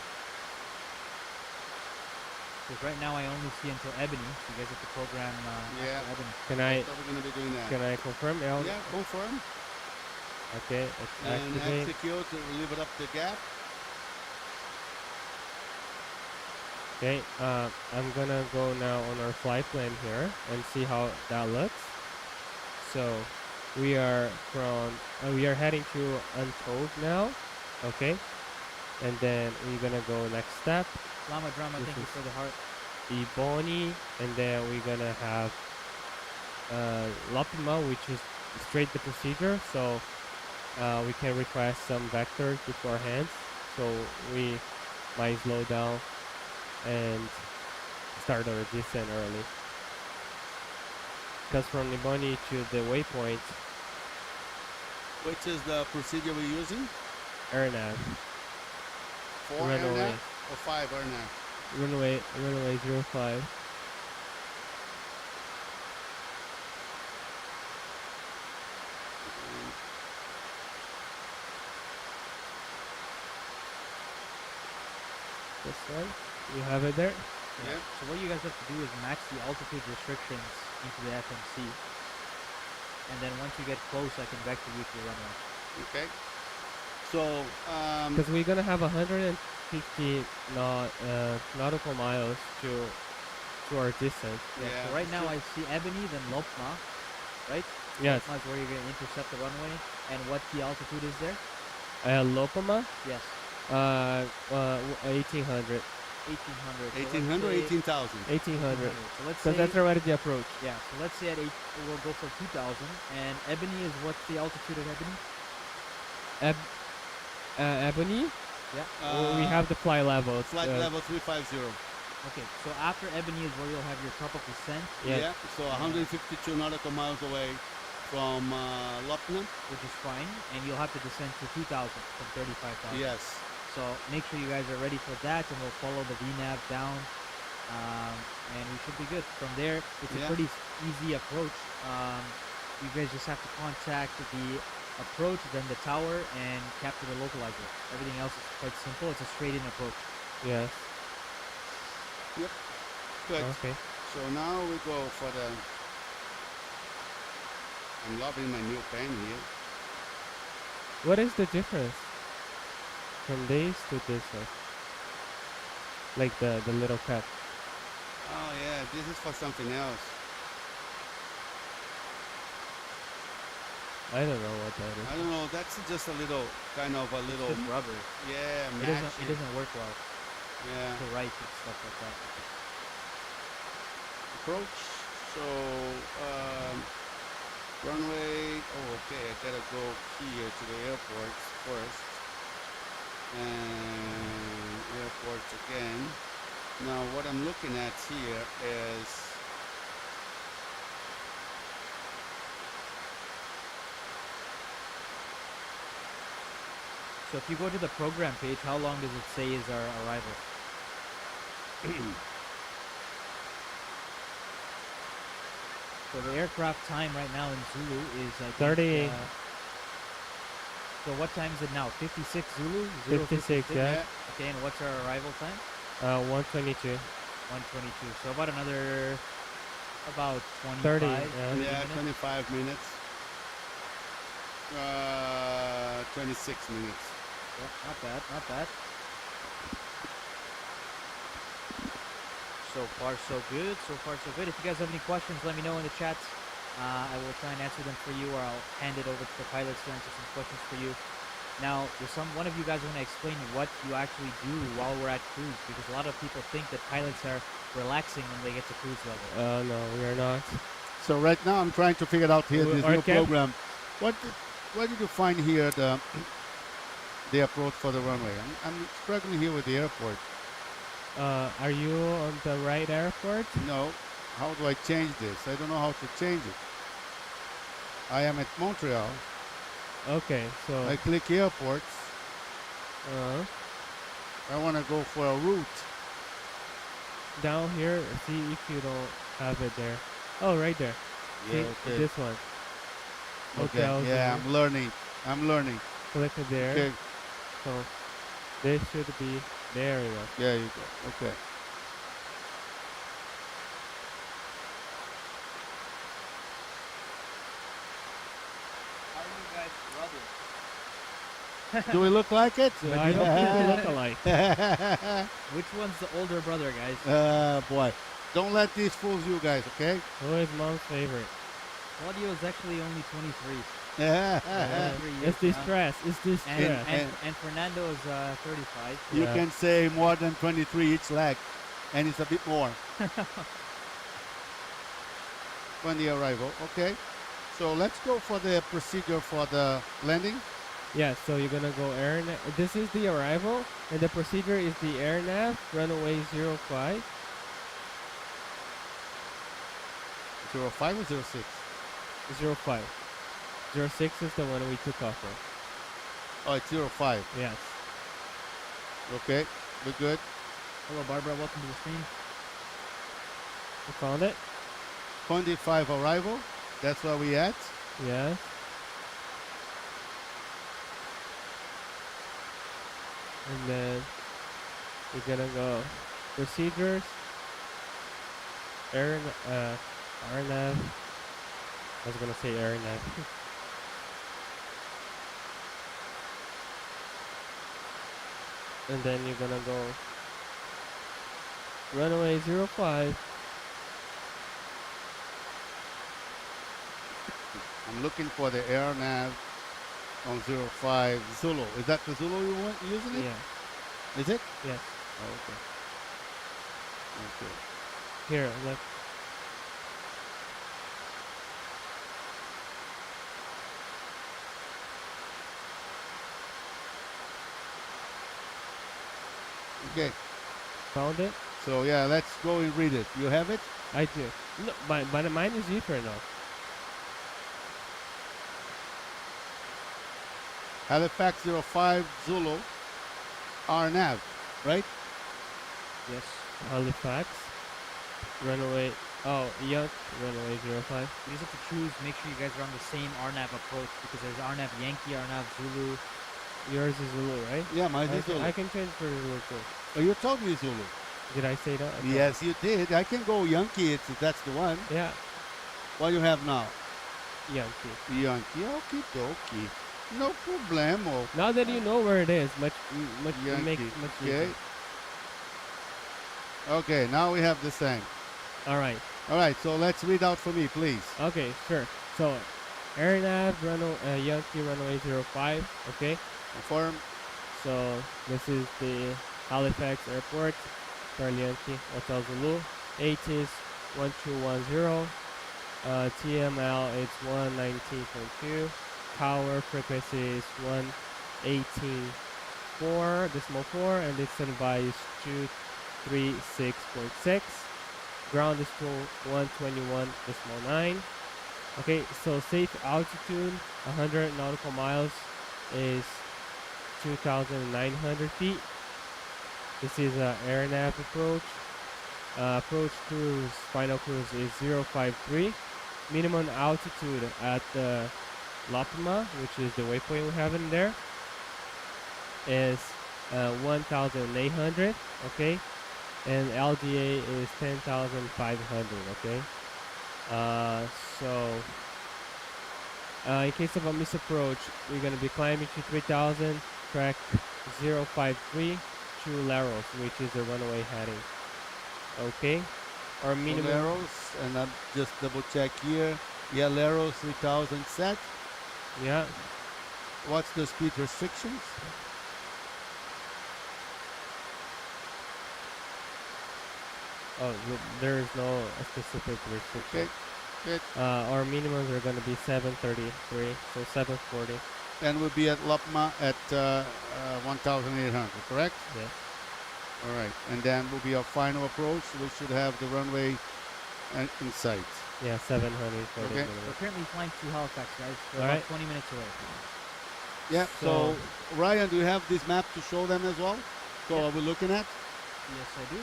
Because right now I only see until Ebony. So you guys have to program Yeah. after Ebony. Can I So we're gonna be doing that. can I confirm? Yeah, confirm Okay, let's and activate. execute. Leave it up the gap. Okay, I'm gonna go now on our flight plan here and see how that looks. So we are heading to Untowed now. Okay, and then we're gonna go next step, Llama Drama, This thank you is- for the heart. Ebony, and then we're gonna have Lopima, which is straight the procedure. So we can request some vectors beforehand, so we might slow down and start our descent early. Because from Ebony to the waypoint, Which is the procedure we're using? RNAV, 4 Runway. RNAV or 5 RNAV? runway 05. This one, you have it there. Yeah. So what you guys have to do is max the altitude restrictions into the FMC. And then once you get close, I can vector you to the runway. Okay. So Because we're gonna have 150 nautical miles to our distance. Yeah. Yeah, So right now so- I see Ebony, then Lopma, right? Yes. Lopma is where you're going to intercept the runway. And what the altitude is there? Lopama, Yes. 1800. 1800. 1800 or 18,000? 1800. So let's Because say, that's already the approach. yeah, so let's say at 8, we'll go for 2000. And Ebony is what's the altitude of Ebony? Ebony, Yeah. we have the flight levels. Flight level 350. Okay, so after Ebony is where you'll have your top of descent, Yeah. Yeah. So 152 nautical miles away from Lopna. which is fine, and you'll have to descend to 2000 from 35,000. Yes. So make sure you guys are ready for that, and we'll follow the VNAV down, and we should be good. From there, it's Yeah. a pretty easy approach. You guys just have to contact the approach, then the tower, and capture the localizer. Everything else is quite simple. It's a straight-in approach. Yes. Good. Okay. So now we go for the. I'm loving my new pen here. What is the difference from this to this one? Like the little cut. Oh yeah, this is for something else. I don't know what that is. I don't know. That's just a little, kind of a little. Just rubber. Yeah, It match doesn't. It doesn't work well Yeah. to write and stuff like that. Approach. So runway. Oh, okay. I gotta go here to the airport first, and airport again. Now, what I'm looking at here is. So if you go to the program page, how long does it say is our arrival? So the aircraft time right now in Zulu is I think, 30. So what time is it now? 56 Zulu? 56, yeah. Okay, and what's our arrival time? 122. 122. So about another, about 25, 30, 30 yeah. Yeah, minutes. 25 minutes. 26 minutes. Yeah, not bad, not bad. So far, so good. So far, so good. If you guys have any questions, let me know in the chats. I will try and answer them for you, or I'll hand it over to the pilots to answer some questions for you. Now, does one of you guys want to explain what you actually do while we're at cruise? Because a lot of people think that pilots are relaxing when they get to cruise level. No, we are not. So right now I'm trying to figure out here this Our new program. What did you find here the approach for the runway? I'm struggling here with the airport. Are you on the right airport? No. How do I change this? I don't know how to change it. I am at Montreal. Okay, so I click airports. I want to go for a route. down here, see if you don't have it there. Oh, right there. Yeah, See, okay. this one. Okay. Hotels Yeah, here. I'm learning. I'm learning. Click it there. Okay. So this should be there. You go. There you go. Okay. How are you guys brothers? Do we look like it? So I don't think we look alike. Which one's the older brother, guys? Boy. Don't let these fools you guys, okay? Who is mom's favorite? Claudio is actually only 23. Yeah. 23 years It's the now. stress. It's the And, stress. and Fernando is 35. You Yeah. can say more than 23 each leg, and it's a bit more. When the arrival, okay. So let's go for the procedure for the landing. Yeah, so you're gonna go air nav. This is the arrival, and the procedure is the air nav, runway 05. 05 or 06? 05. 06 is the one we took off of. Oh, it's 05. Yes. Okay, we're good. Hello, Barbara. Welcome to the stream. You found it? 25 arrival. That's where we at. Yes. And then we're gonna go procedures, RNAV. I was gonna say RNAV. And then you're gonna go runway 05. I'm looking for the air nav on 05 Zulu. Is that the Zulu you want using it? Yeah. Is it? Yes. Oh, okay. Okay. Here, look. Okay. Found it? So yeah, let's go and read it. You have it? I do. No, but mine is different now. Halifax 05 Zulu RNAV, right? Yes. Halifax. Runway. Oh, Yuck. Runway 05. You just have to choose. Make sure you guys are on the same RNAV approach because there's RNAV Yankee, RNAV Zulu. Yours is Zulu, right? Yeah, mine is Zulu. I can change for Zulu too. Oh, you told me Zulu. Did I say that? I thought- Yes, you did. I can go Yankee if that's the one. Yeah, What you have now? Yankee. Yankee. Okie dokie. No problemo. Now that you know where it is, much it makes Yankee. much Okay. easier. Okay, now we have the same. All right. All right, so let's read out for me, please. Okay, sure. So, AirNav Yankee runway 05. Okay. Confirm. So this is the Halifax Airport. Charlie Yankee Hotel Zulu. ATIS 1210. TML is 119.2. Power frequency is 118.4, and descent by is 236.6. Ground is 121.9. Okay, so safe altitude 100 nautical miles is 2,900 feet. This is air nav approach. Approach cruise, final cruise is 053. Minimum altitude at the Lapma, which is the waypoint we have in there, is 1,800. Okay, and LDA is 10,500. Okay. So in case of a misapproach, we're gonna be climbing to 3,000, track 053 to Laros, which is the runaway heading. Okay, our minimum. Laros, and I'm just double check here. Yeah, Laros 3000 set. Yeah. What's the speed restrictions? Oh, there is no specific restriction. Okay, good. Our minimums are gonna be 733, so 740. And we'll be at Lapma at 1,800, correct? Yes. All right, and then will be our final approach. We should have the runway in sight. Yeah, 740. Okay. We're currently flying to Halifax, guys. We're All about right. 20 minutes away. Yeah. So, Ryan, do you have this map to show them as well? So Yeah. are we looking at? Yes, I do.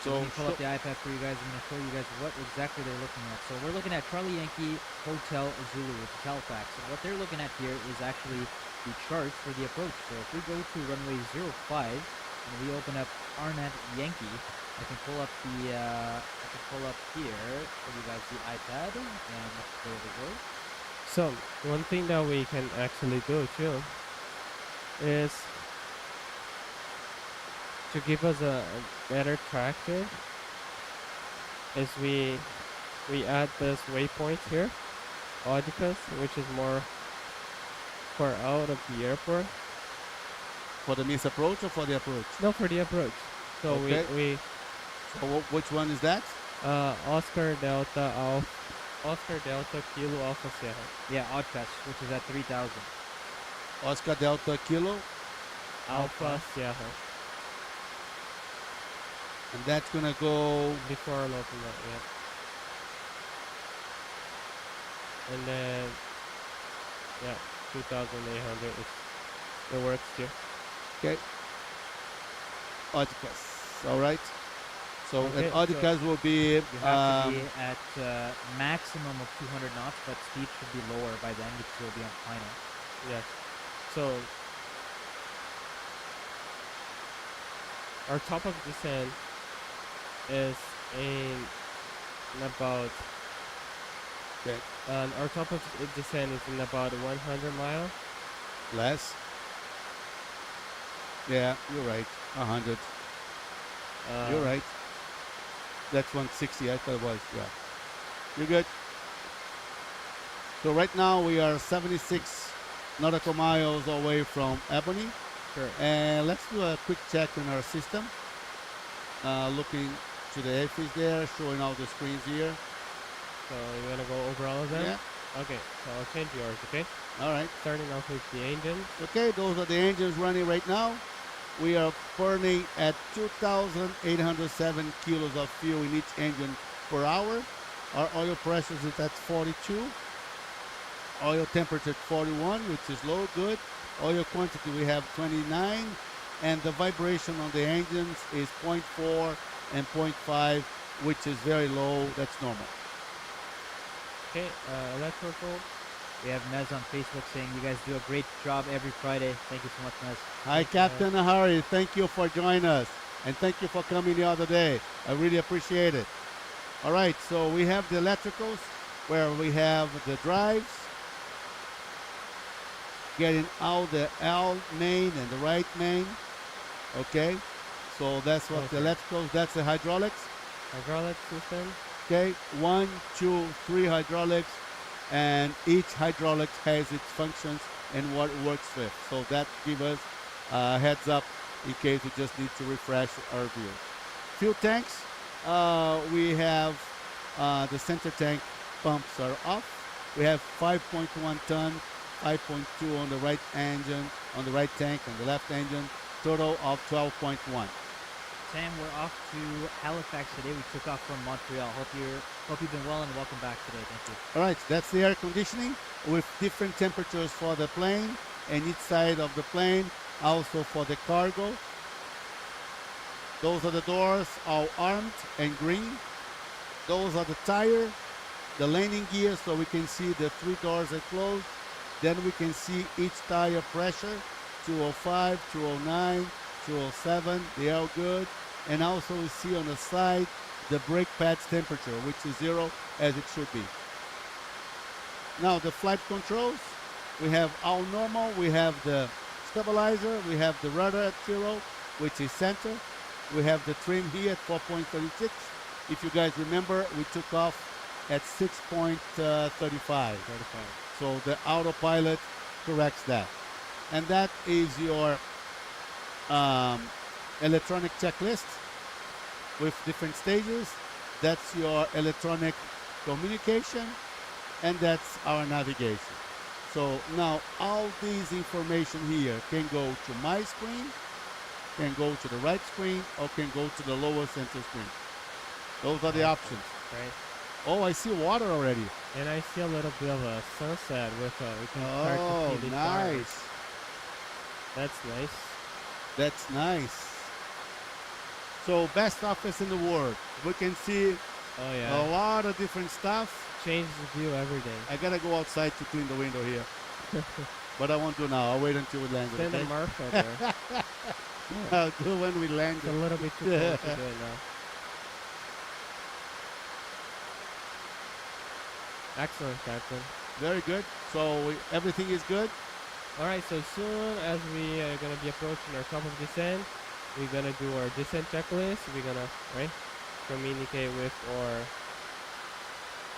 So Let me pull up the iPad for you guys. I'm going to show you guys what exactly they're looking at. So we're looking at Charlie Yankee Hotel Zulu, which is Halifax. And what they're looking at here is actually the chart for the approach. So if we go to runway 05 and we open up Arnett Yankee, I can pull up the here for you guys the iPad, and there we go. So one thing that we can actually do too is to give us a better tracking is we add this waypoint here, Oedipus, which is more far out of the airport. for the misapproach or for the approach? No, for the approach. So Okay. we So which one is that? Oscar Delta Kilo Alpha Sierra. Yeah, Oddfest, which is at 3,000. Oscar Delta Kilo, Alpha Sierra. and that's gonna go. Before Lopima, yeah. And then, yeah, 2,800. It works too. Okay. Oedipus. All right. So Okay, at Oedipus will be. You have to be at maximum of 200 knots, but speed should be lower by then because you'll be on final. Yeah. So, our top of descent is in about. Okay. Our top of descent is in about 100 miles. Less. Yeah, you're right. 100. You're right. That's 160. I thought it was. Yeah. You're good. So right now we are 76 nautical miles away from Ebony. Sure. And let's do a quick check on our system. Looking to the airfields there, showing all the screens here. So, you want to go over all of them? Yeah. Okay, so I'll change yours, okay? All right. Starting off with the engines. Okay, those are the engines running right now. We are burning at 2,807 kilos of fuel in each engine per hour. Our oil pressure is at 42. Oil temperature at 41, which is low, good. Oil quantity we have 29. And the vibration on the engines is 0.4 and 0.5, which is very low. That's normal. Okay, electrical. We have Mez on Facebook saying you guys do a great job every Friday. Thank you so much, Mez. Hi, Captain Ahari. Thank you for joining us. And thank you for coming the other day. I really appreciate it. All right, so we have the electricals where we have the drives, getting out the L main and the right main. Okay, so that's what the electricals, that's the hydraulics. Hydraulic system. Okay, 1, 2, 3 hydraulics, and each hydraulic has its functions and what it works with. So that gives us a heads up in case we just need to refresh our view. Fuel tanks, we have the center tank pumps are off. We have 5.1 ton, 5.2 on the right engine, on the right tank, on the left engine, total of 12.1. Sam, we're off to Halifax today. We took off from Montreal. Hope you've been well and welcome back today. Thank you. All right, that's the air conditioning with different temperatures for the plane and each side of the plane, also for the cargo. Those are the doors, all armed and green. Those are the tire, the landing gear, so we can see the 3 doors are closed. Then we can see each tire pressure, 205, 209, 207, they are good. And also we see on the side the brake pads temperature, which is 0 as it should be. Now the flight controls, we have all normal, we have the stabilizer, we have the rudder at 0, which is center. We have the trim here at 4.36. If you guys remember, we took off at 6.35. So the autopilot corrects that. And that is your electronic checklist with different stages. That's your electronic communication, and that's our navigation. So now all these information here can go to my screen, can go to the right screen, or can go to the lower center screen. Those are the options. Right. Oh, I see water already. And I see a little bit of a sunset with we can start to Oh, see the stars. nice. That's nice. That's nice. So best office in the world. We can see Oh a yeah. lot of different stuff. Changes the view every day. I gotta go outside to clean the window here. But I won't do now. I'll wait until we land. Send Okay? a mark out there. I'll do when we land. It's a little bit too cold to do it now. Excellent, Captain. Very good. So everything is good. Alright, so soon as we are gonna be approaching our top of descent, we're gonna do our descent checklist. We're gonna communicate with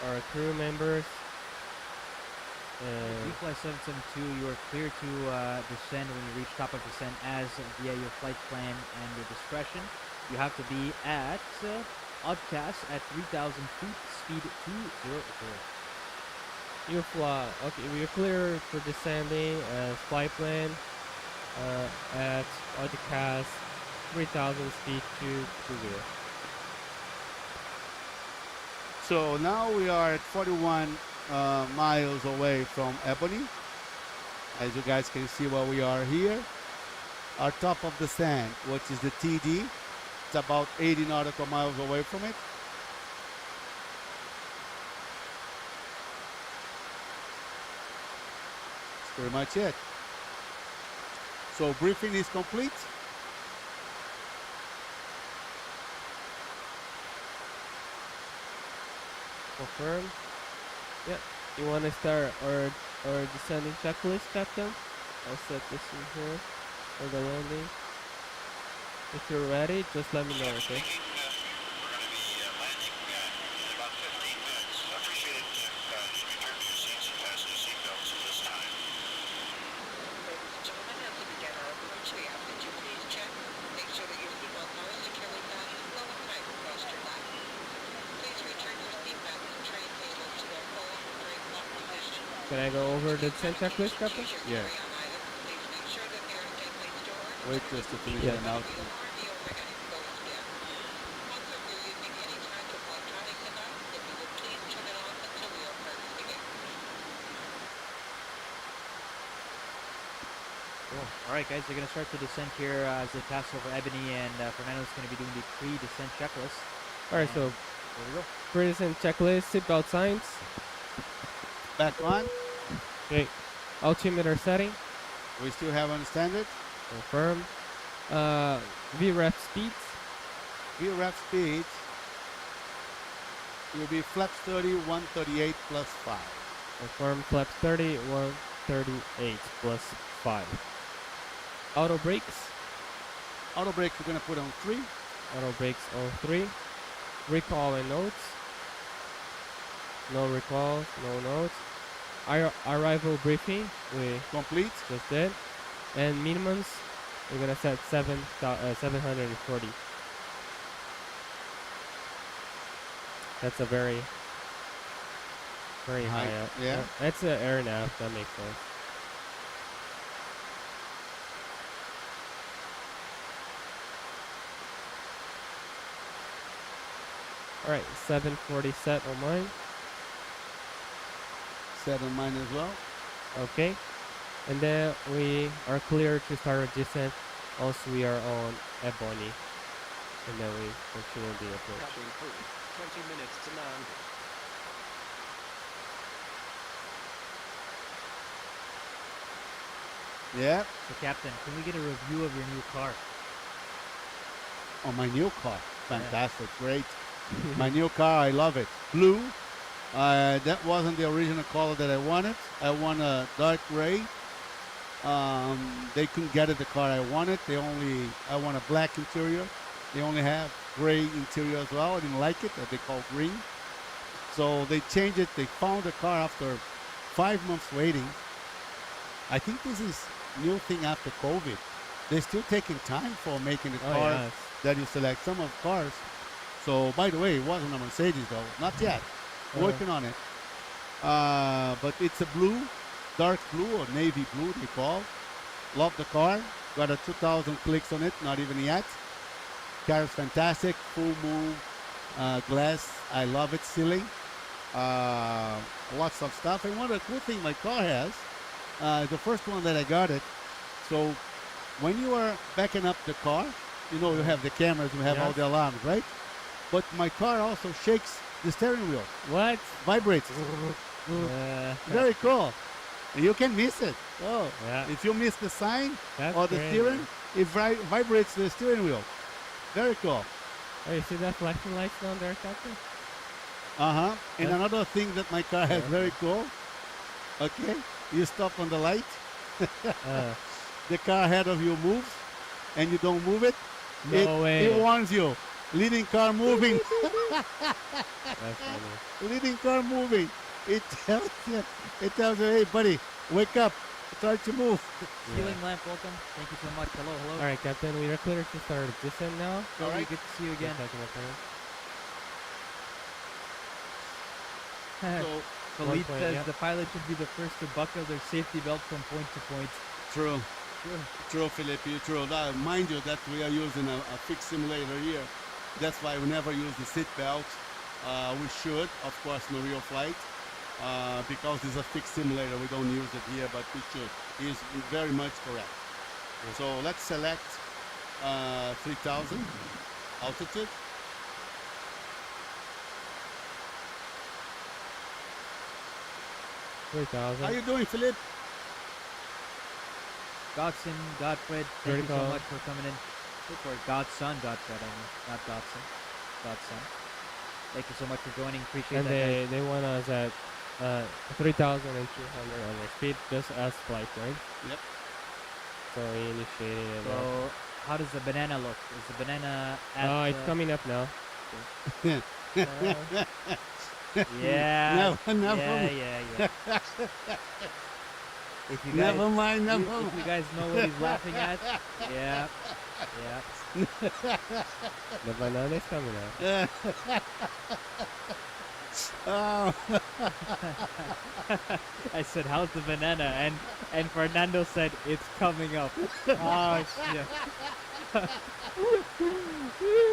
our crew members. And UFLY 772, you are clear to descend when you reach top of descent as via your flight plan and your discretion. You have to be at Oddcast at 3,000 feet, speed 200. you fly. Okay, we're clear for descending as flight plan at Oddcast 3,000 feet to 0. So now we are at 41 miles away from Ebony. As you guys can see where we are here. Our top of the sand, which is the TD. It's about 80 nautical miles away from it. That's pretty much it. So briefing is complete. Confirm. Yeah. You want to start our descending checklist, Captain? I'll set this in here for the landing. If you're ready, just let me know, okay? We're going to be landing in about 15 minutes. I appreciate it if you return to your seats and fasten your seatbelts at this time. Ladies and gentlemen, as we begin our approach, we ask that you please check. Make sure that your seatbelt bar is securely fastened low and tight across your lap. Please return your seatbelt and tray table to their full grade lock position. Can I go over the descent checklist, Captain? Use Yeah. your carry-on item. Please make sure that they are safely stored. Wait just to finish Yeah. that out. The alarm, the overhead exposed bin. Also, if you're using any type of electronic device, if you would please turn it off until we are purchasing it. Cool. All right, guys, they're going to start the descent here as they pass over Ebony, and Fernando's going to be doing the pre-descent checklist. Alright, so There we go. pre-descent checklist, seatbelt signs. Back on. Okay. Altimeter setting. We still have on standard. Confirm. VREF speeds. VREF speed will be flaps 30, 138 plus 5. Confirm flaps 30, 138 plus 5. Auto brakes. Auto brake we're going to put on 3. Auto brakes on 3. recall and notes. No recalls, no notes. Arrival briefing, we Complete. just did. And minimums, we're gonna set 740. That's a very high up. Yeah. That's an air nav, that makes sense. Alright, 740 set on mine. Set on mine as well. Okay. And then we are clear to start our descent. Also, we are on Ebony. And then we continue the approach. Cutting through. 20 minutes to land. Yeah. So, Captain, can we get a review of your new car? On my new car. Fantastic. Great. My new car, I love it. Blue. That wasn't the original color that I wanted. I want a dark gray. They couldn't get it the car I wanted. I want a black interior. They only have gray interior as well. I didn't like it, that they call green. So they changed it. They found the car after 5 months waiting. I think this is new thing after COVID. They're still taking time for making the cars yes. that you select. Some of cars. So by the way, it wasn't a Mercedes though. Not yet. Working on it. But it's a blue, dark blue or navy blue they call. Love the car. Got a 2,000 clicks on it. Not even yet. Car is fantastic. Full move glass. I love it. Ceiling. Lots of stuff. And one of the cool thing my car has, the first one that I got it. So when you are backing up the car, you know you have the cameras, you have all Yes. the alarms, right? But my car also shakes the steering wheel. What? Vibrates. Very cool. And you can miss it. Oh, Yeah. if you miss the sign That's or the crazy. steering, it vibrates the steering wheel. Very cool. Oh, you see that flashing lights down there, Captain? And Yeah. another thing that my car has Yeah. very cool. Okay, you stop on the light, Uh, the car ahead of you moves, and you don't move it. No way. It warns you. Leading car moving. that's funny. Leading car moving. It tells you. It tells you, hey buddy, wake up. Start to move. Ceiling lamp, welcome. Thank you so much. Hello, hello. All right, Captain, we are clear to start our descent now. Joey, Alright. good to see you again. Second appearance. So Khalid point, says yeah. the pilot should be the first to buckle their safety belt from point to point. true. True, Philippe, true. Now, mind you that we are using a fixed simulator here. That's why we never use the seat belt. We should, of course, in a real flight. Because it's a fixed simulator, we don't use it here, but we should. It's very much correct. So let's select 3,000 altitude. How 3,000. you doing, Philippe? Godson, Godfred, thank you so Vertical. much for coming in. Or Godson, Godfred, I mean, not Godson. Godson. Thank you so much for joining. Appreciate And that. they want us at 3,200 over speed, just as flight, right? Yep. So we initiated it. So, how does the banana look? Is the banana at Oh, it's coming up now. Yeah. Never yeah. If you guys, Never mind, never if you mind. guys know what he's laughing at, yeah. The banana is coming out. Oh, I said, how's the banana? And Fernando said, it's coming up. Oh, shit.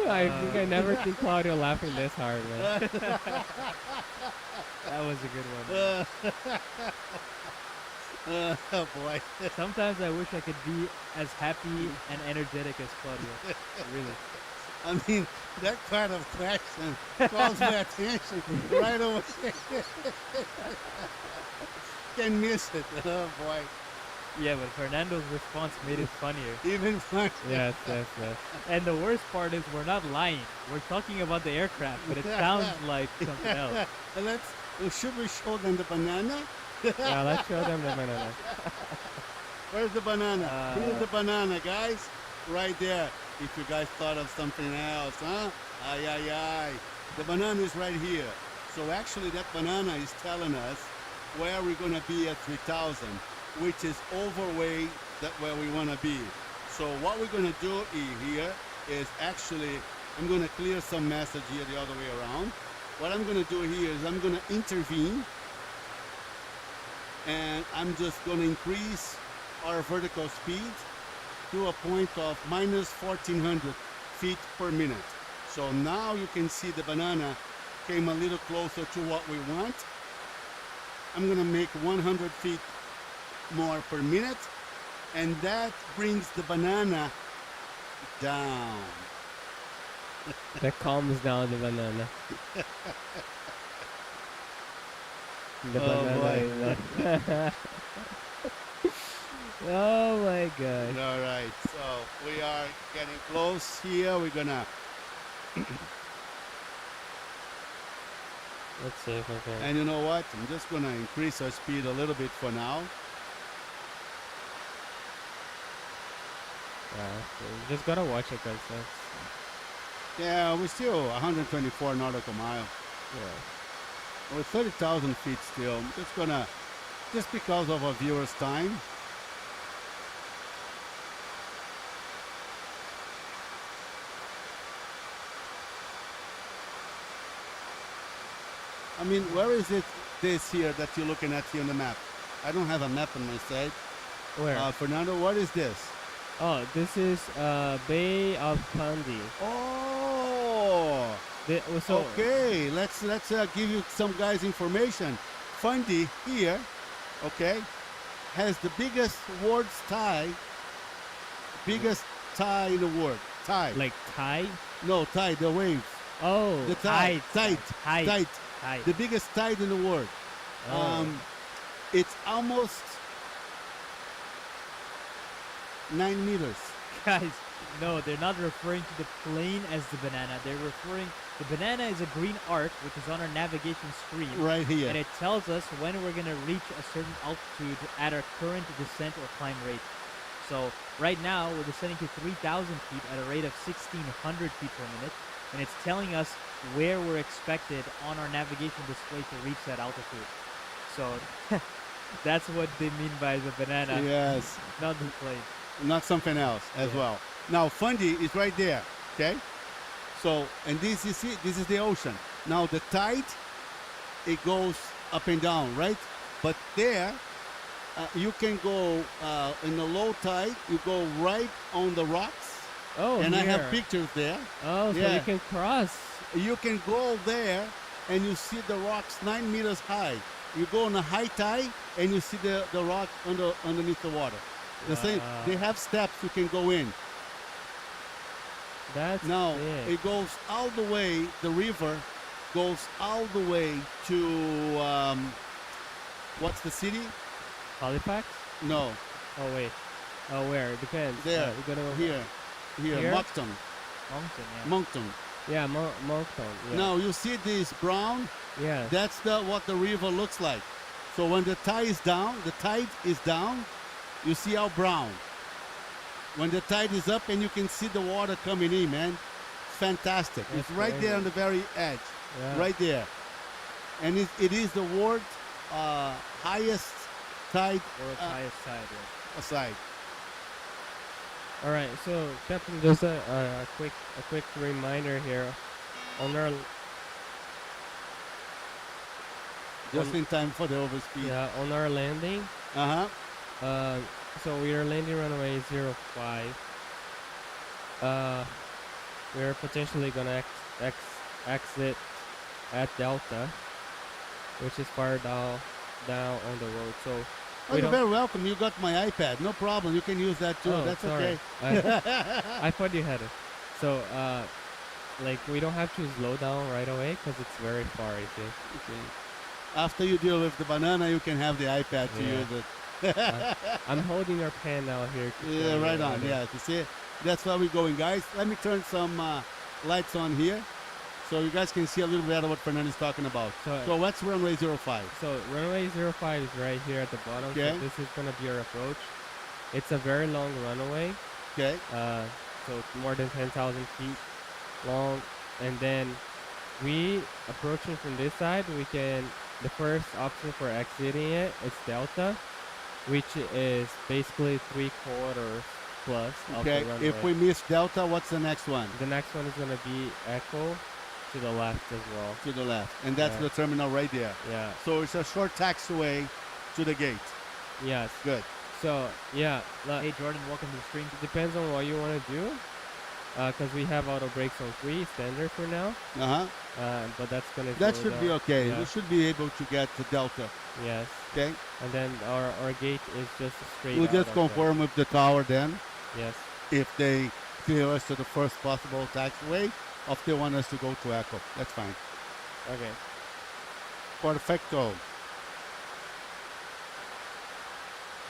I think I never seen Claudio laughing this hard, man. That was a good one. oh boy. Sometimes I wish I could be as happy and energetic as Claudio. Really. I mean, that kind of question calls my attention right away. Can miss it. Oh boy. Yeah, but Fernando's response made it funnier. Even fun. Yes. And the worst part is we're not lying. We're talking about the aircraft, but it sounds like something else. Should we show them the banana? Yeah, let's show them the banana. Where's the banana? Here's the banana, guys. Right there. If you guys thought of something else, huh? Ay, ay, ay. The banana is right here. So actually that banana is telling us where we're going to be at 3,000, which is overweight that where we want to be. So what we're going to do here is actually, I'm going to clear some message here the other way around. What I'm going to do here is I'm going to intervene, and I'm just going to increase our vertical speed to a point of minus 1,400 feet per minute. So now you can see the banana came a little closer to what we want. I'm going to make 100 feet more per minute, and that brings the banana down. That calms down the banana. The Oh, banana. boy. Oh my god. All right, so we are getting close here. We're gonna Let's see if I can. and you know what? I'm just gonna increase our speed a little bit for now. You just gotta watch it, cause that's, Yeah, we're still 124 nautical mile. yeah. We're 30,000 feet still. I'm just gonna, just because of our viewers' time. I mean, where is it, this here that you're looking at here on the map? I don't have a map on my side. Where? Fernando, what is this? Oh, this is Bay of Fundy. Oh, So okay. Let's give you some guys information. Fundy here, okay, has the biggest world's tide, biggest tide in the world. Tide. like tide. No, tide, the waves. Oh, The tide. tide. Tide. The biggest tide in the world. Oh. It's almost 9 meters. Guys, no, they're not referring to the plane as the banana. They're referring, the banana is a green arc, which is on our navigation screen. Right here. And it tells us when we're going to reach a certain altitude at our current descent or climb rate. So right now, we're descending to 3,000 feet at a rate of 1,600 feet per minute. And it's telling us where we're expected on our navigation display to reach that altitude. So that's what they mean by the banana, Yes. not the plane. Not something else as Yeah. well. Now Fundy is right there, okay? So, and this is it, this is the ocean. Now the tide, it goes up and down, right? But there, you can go in the low tide, you go right on the rocks, Oh, and I here. have pictures there. Oh, so Yeah. you can cross. You can go there and you see the rocks 9 meters high. You go on a high tide and you see the rock underneath the water. The same, Wow. they have steps you can go in. That's Now sick. it goes all the way. The river goes all the way to what's the city? Halifax? No, Oh wait. Oh, where? It depends. there. You gotta go Here, Here? Moncton, Mountain, yeah. Moncton. Yeah, Moncton. Yeah. Now you see this brown. Yeah. That's what the river looks like. So when the tide is down, you see how brown. When the tide is up and you can see the water coming in, man. Fantastic. That's It's right there crazy. on the very edge, Yeah. right there. And it is the world's highest tide World's highest tide, yeah. aside. All right. So, Captain, just a quick reminder here on our Just in time for the overspeed. on our landing. Uh-huh. So we are landing runway 05. We are potentially gonna exit at Delta, which is far down on the road. So Oh, we you're don't. very welcome. You got my iPad. No problem. You can use that too. Oh, That's sorry. okay. I thought you had it. So like we don't have to slow down right away because it's very far. I think. Okay. After you deal with the banana, you can have the iPad to Yeah. use it. I'm holding your pen out here. to show Yeah, you right on. about it. Yeah, you see, that's where we're going, guys. Let me turn some lights on here so you guys can see a little better what Fernando is talking about. So- So what's runway 05? So runway 05 is right here at the bottom. Okay. So this is gonna be our approach. It's a very long runway. Okay. So it's more than 10,000 feet long, and then we approaching from this side, we can, the first option for exiting it is Delta, which is basically 3/4 plus of the Okay, runway. if we miss Delta, what's the next one? The next one is gonna be Echo to the left as well. To the left. And that's Yeah. the terminal right there. Yeah. So it's a short taxiway to the gate. Yes. Good. So yeah, Hey Jordan, welcome to the stream. it depends on what you want to do, because we have auto brakes on 3 standard for now. Uh-huh. But that's gonna. That slow should be down. okay. Yeah. We should be able to get to Delta. Yes. Okay? And then our gate is just straight. We'll out just of confirm with the tower then there. Yes. if they clear us to the first possible taxiway or if they want us to go to Echo. That's fine. Okay. Perfecto.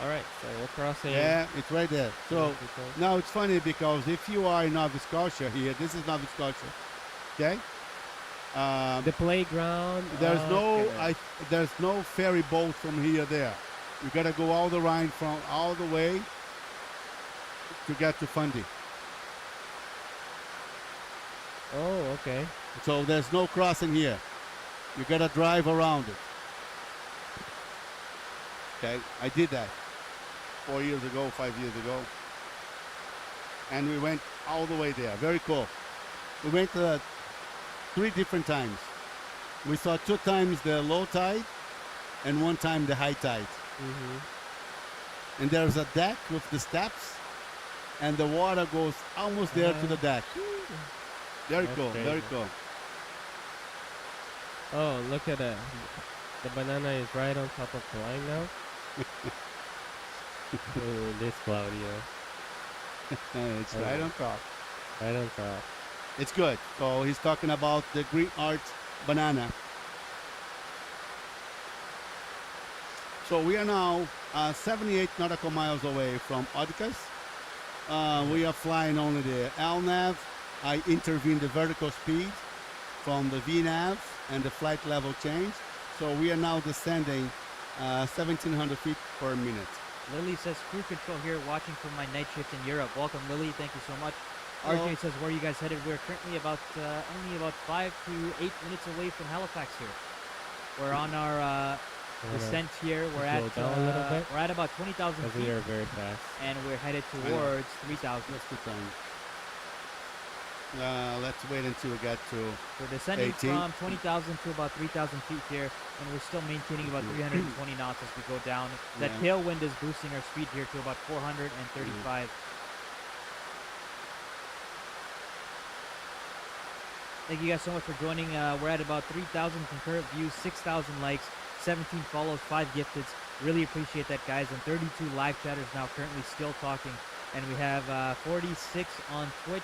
All right. So we're crossing. Yeah, it's right there. So Mexico. now it's funny because if you are in Nova Scotia here, this is Nova Scotia. Okay? The playground. There's no okay. there's no ferry boat from here there. You gotta go all the ride from all the way to get to Fundy. Oh, okay. So there's no crossing here. You gotta drive around it. Okay, I did that 4 years ago, 5 years ago, and we went all the way there. Very cool. We went 3 different times. We saw 2 times the low tide and 1 time the high tide. Mm-hmm. And there's a deck with the steps, and the water goes almost there to the deck. Very That's cool. Very crazy. cool. Oh, look at that. The banana is right on top of the line now. Ooh, this Claudio. It's right on top. Right on top. It's good. So he's talking about the green art banana. So we are now 78 nautical miles away from Odicus. We are flying only the LNAV. I intervened the vertical speed from the VNAV and the flight level change. So we are now descending 1,700 feet per minute. Lily says crew control here, watching from my night shift in Europe. Welcome, Lily. Thank you so much. Hello. RJ says, where are you guys headed? We're currently only about 5 to 8 minutes away from Halifax here. We're on our descent here. We're slow at down a little bit? we're at about 20,000 Because feet, we are very fast. and we're headed I know. towards 3,000. That's good time. Let's wait until we get to We're descending 18. from 20,000 to about 3,000 feet here, and we're still maintaining about 320 knots as we go down. That Yeah. tailwind is boosting our speed here to about 435. Thank you guys so much for joining. We're at about 3,000 concurrent views, 6,000 likes, 17 follows, 5 gifteds. Really appreciate that, guys. And 32 live chatters now currently still talking. And we have 46 on Twitch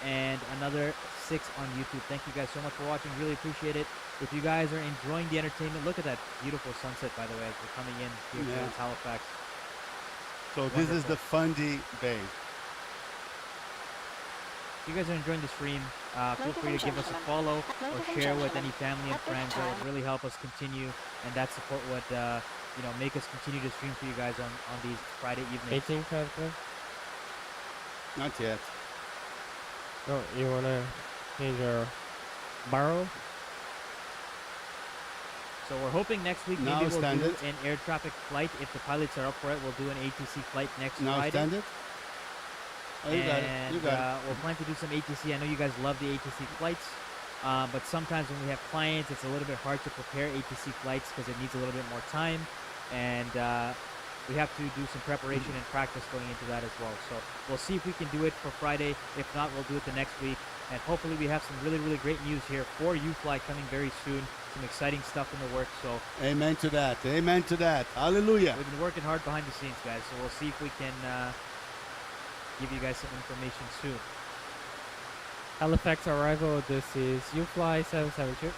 and another 6 on YouTube. Thank you guys so much for watching. Really appreciate it. If you guys are enjoying the entertainment, look at that beautiful sunset, by the way, as we're coming in here Yeah. towards Halifax. So this is the Fundy Bay. If you guys are enjoying the stream, feel free to give us a follow or share with any family and friends. That would really help us continue, and that support would make us continue to stream for you guys on these Friday evenings. 18 transfer? Not yet. Oh, you want to change your barrel? So we're hoping next week Now maybe we'll do standard. an air traffic flight. If the pilots are up for it, we'll do an ATC flight next Now Friday. standard. Oh, you got it. And You got it. we'll plan to do some ATC. I know you guys love the ATC flights, but sometimes when we have clients, it's a little bit hard to prepare ATC flights because it needs a little bit more time, and we have to do some preparation and practice going into that as well. So we'll see if we can do it for Friday. If not, we'll do it the next week, and hopefully we have some really, really great news here for UFLY coming very soon. Some exciting stuff in the works. So Amen to that. Amen to that. Hallelujah. we've been working hard behind the scenes, guys. So we'll see if we can give you guys some information soon. Halifax arrival, this is UFLY 772.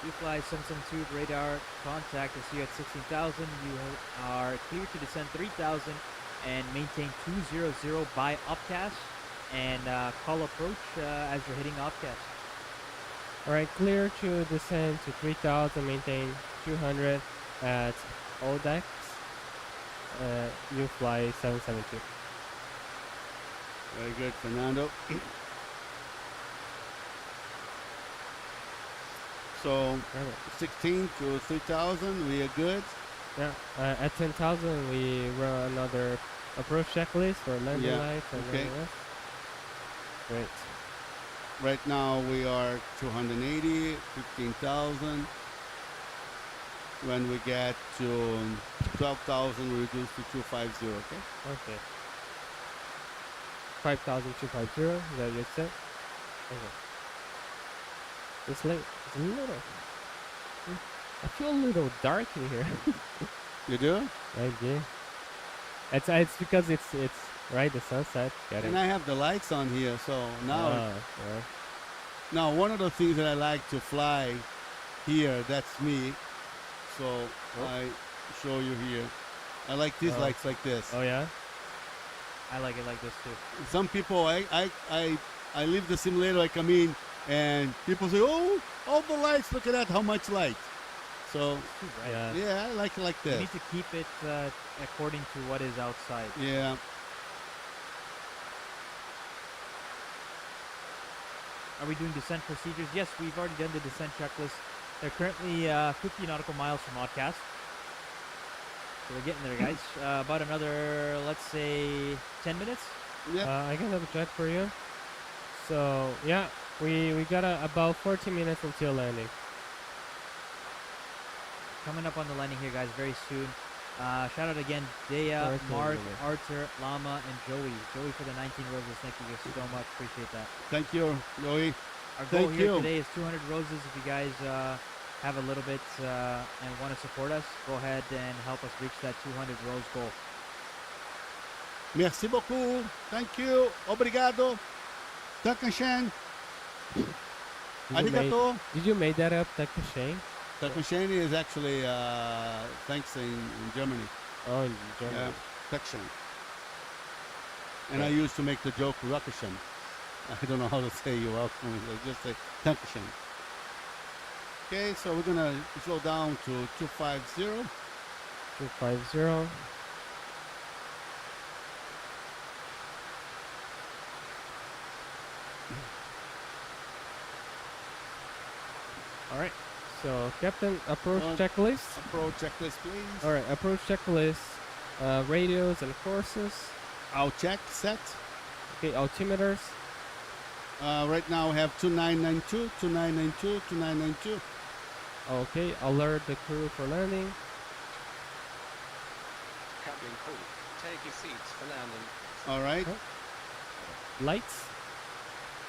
UFLY 772 radar contact is here at 16,000. You are clear to descend 3,000 and maintain 200 by upcast, and call approach as you're hitting upcast. Alright, clear to descend to 3000, maintain 200 at ODEX, UFLY 772. Very good, Fernando. So Perfect. 16 to 3,000, we are good. Yeah. At 10,000, we run another approach checklist for landing Yeah, lights and okay. everything else. Great. Right now we are 280, 15,000. When we get to 12,000, we reduce to 250, okay? Okay. 5,250. Is that what you said? Okay. It's late. It's a little. I feel a little dark in here. You do? I do. It's because it's right the sunset. Got it. And I have the lights on here, so now Yeah. now one of the things that I like to fly here, that's me. So I show you here. I like these Oh. lights like this. Oh yeah. I like it like this too. Some people, I leave the simulator, I come in, and people say, "Oh, all the lights! Look at that! How much light!" So Too bright. Yeah. yeah, I like it like You this. need to keep it according to what is outside. Yeah. Are we doing descent procedures? Yes, we've already done the descent checklist. They're currently 50 nautical miles from Oddcast. So we're getting there, guys. About another, let's say, 10 minutes. Yeah. I can double check for you. So yeah, we got about 40 minutes until landing. Coming up on the landing here, guys, very soon. Shout out again, Dea, 14 Mark, minutes. Arthur, Lama, and Joey. Joey for the 19 roses. Thank you guys so much. Appreciate that. Thank you, Joey. Our goal Thank here you. today is 200 roses. If you guys have a little bit and want to support us, go ahead and help us reach that 200 rose goal. Merci beaucoup. Thank you. Obrigado. Takushen. Arigato. Did you make that up, Takushen? Takushen is actually thanks in Germany. Oh, in German. Yeah, Takushen. And I used to make the joke Rakushen. I don't know how to say you welcome. I just say Takushen. Okay, so we're gonna slow down to 250. 250. All right. So, Captain, approach checklist. Approach checklist, please. All right, approach checklist. Radios and courses. I'll check set. Okay, altimeters. Right now we have 2992, 2992, 2992. Okay, alert the crew for landing. Cabin crew, take your seats for landing. All right. Lights.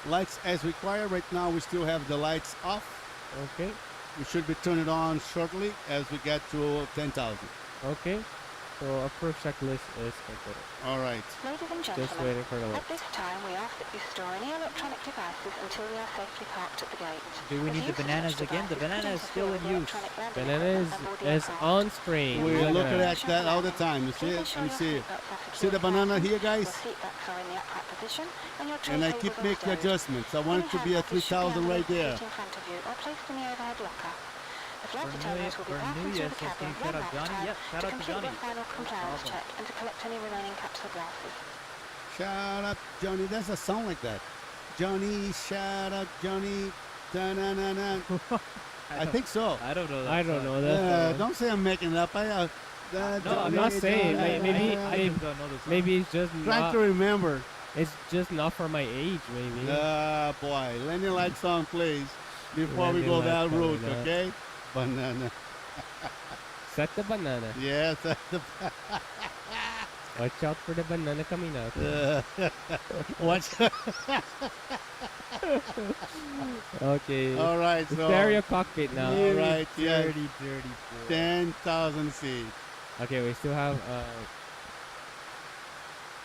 Lights as required. Right now we still have the lights off. Okay. We should be turning it on shortly as we get to 10,000. Okay. So approach checklist is completed. All right. Ladies and Just gentlemen, waiting for the at lights. this time we ask that you store any electronic devices until we are safely parked at the gate. Do we If need the you bananas such again? The devices banana could is still in interfere with use. electronic landing Banana equipment on board the is aircraft. on screen. We're Look looking at at that all the time. You see it? Let me see it. See the banana here, guys? Your seatbelts are in the upright position and your tray And I tables keep are making stowed. adjustments. I want it to be at 3,000 right there. In front of you or placed in the overhead locker. The flight Bermuda- attendants will be passing Bermuda through the says, cabin can you shout one out last Johnny? time Yep, shout to out to complete Johnny. their final compliance problem. check and to collect any remaining caps or glasses. Shout out, Johnny. That's a sound like that. Johnny, shout out, Johnny. Da-na-na-na. I think so. I don't know that I don't song. know that. Don't say I'm making it up. No, I'm not saying. Maybe I just don't know the song. maybe it's just Try not. to remember. It's just not for my age. Maybe. Boy. Landing light song, please. Before we Landing go lights that coming route, up. okay? Banana. Set the banana. Yes. That's the Watch out for the banana coming out. Watch. Okay. All right. So Stereo cockpit now. All right. Yeah. Dirty, dirty boy. 10,000 feet. Okay, we still have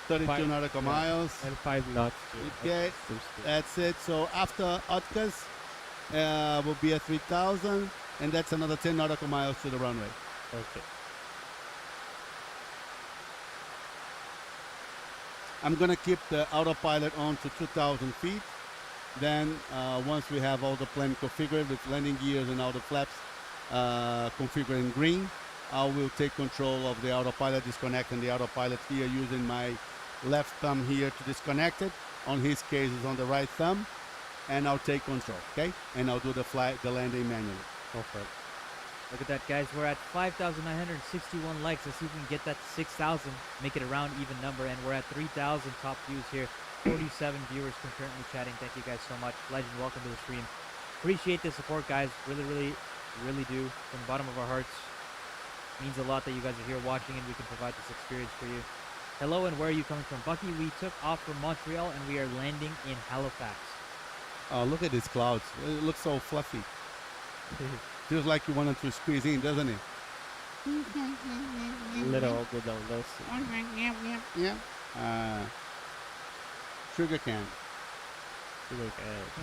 32 Five- nautical yeah. miles. and 5 knots. To Okay. seems to- That's it. So after Otkas, will be at 3,000, and that's another 10 nautical miles to the runway. Okay. I'm gonna keep the autopilot on to 2,000 feet. Then once we have all the plane configured with landing gears and all the flaps configured in green, I will take control of the autopilot, disconnecting the autopilot here using my left thumb here to disconnect it. On his case, it's on the right thumb. and I'll take control, okay? And I'll do the landing manually. Go for it. Look at that, guys. We're at 5,961 likes. Let's see if we can get that to 6,000. Make it a round even number. And we're at 3,000 top views here. 47 viewers concurrently chatting. Thank you guys so much. Legend, welcome to the stream. Appreciate the support, guys. Really, really, really do. From the bottom of our hearts. Means a lot that you guys are here watching and we can provide this experience for you. Hello, and where are you coming from? Bucky, we took off from Montreal and we are landing in Halifax. Oh, look at these clouds. It looks so fluffy. Feels like you wanted to squeeze in, doesn't it? Little algodão doce. Yeah. Sugar can.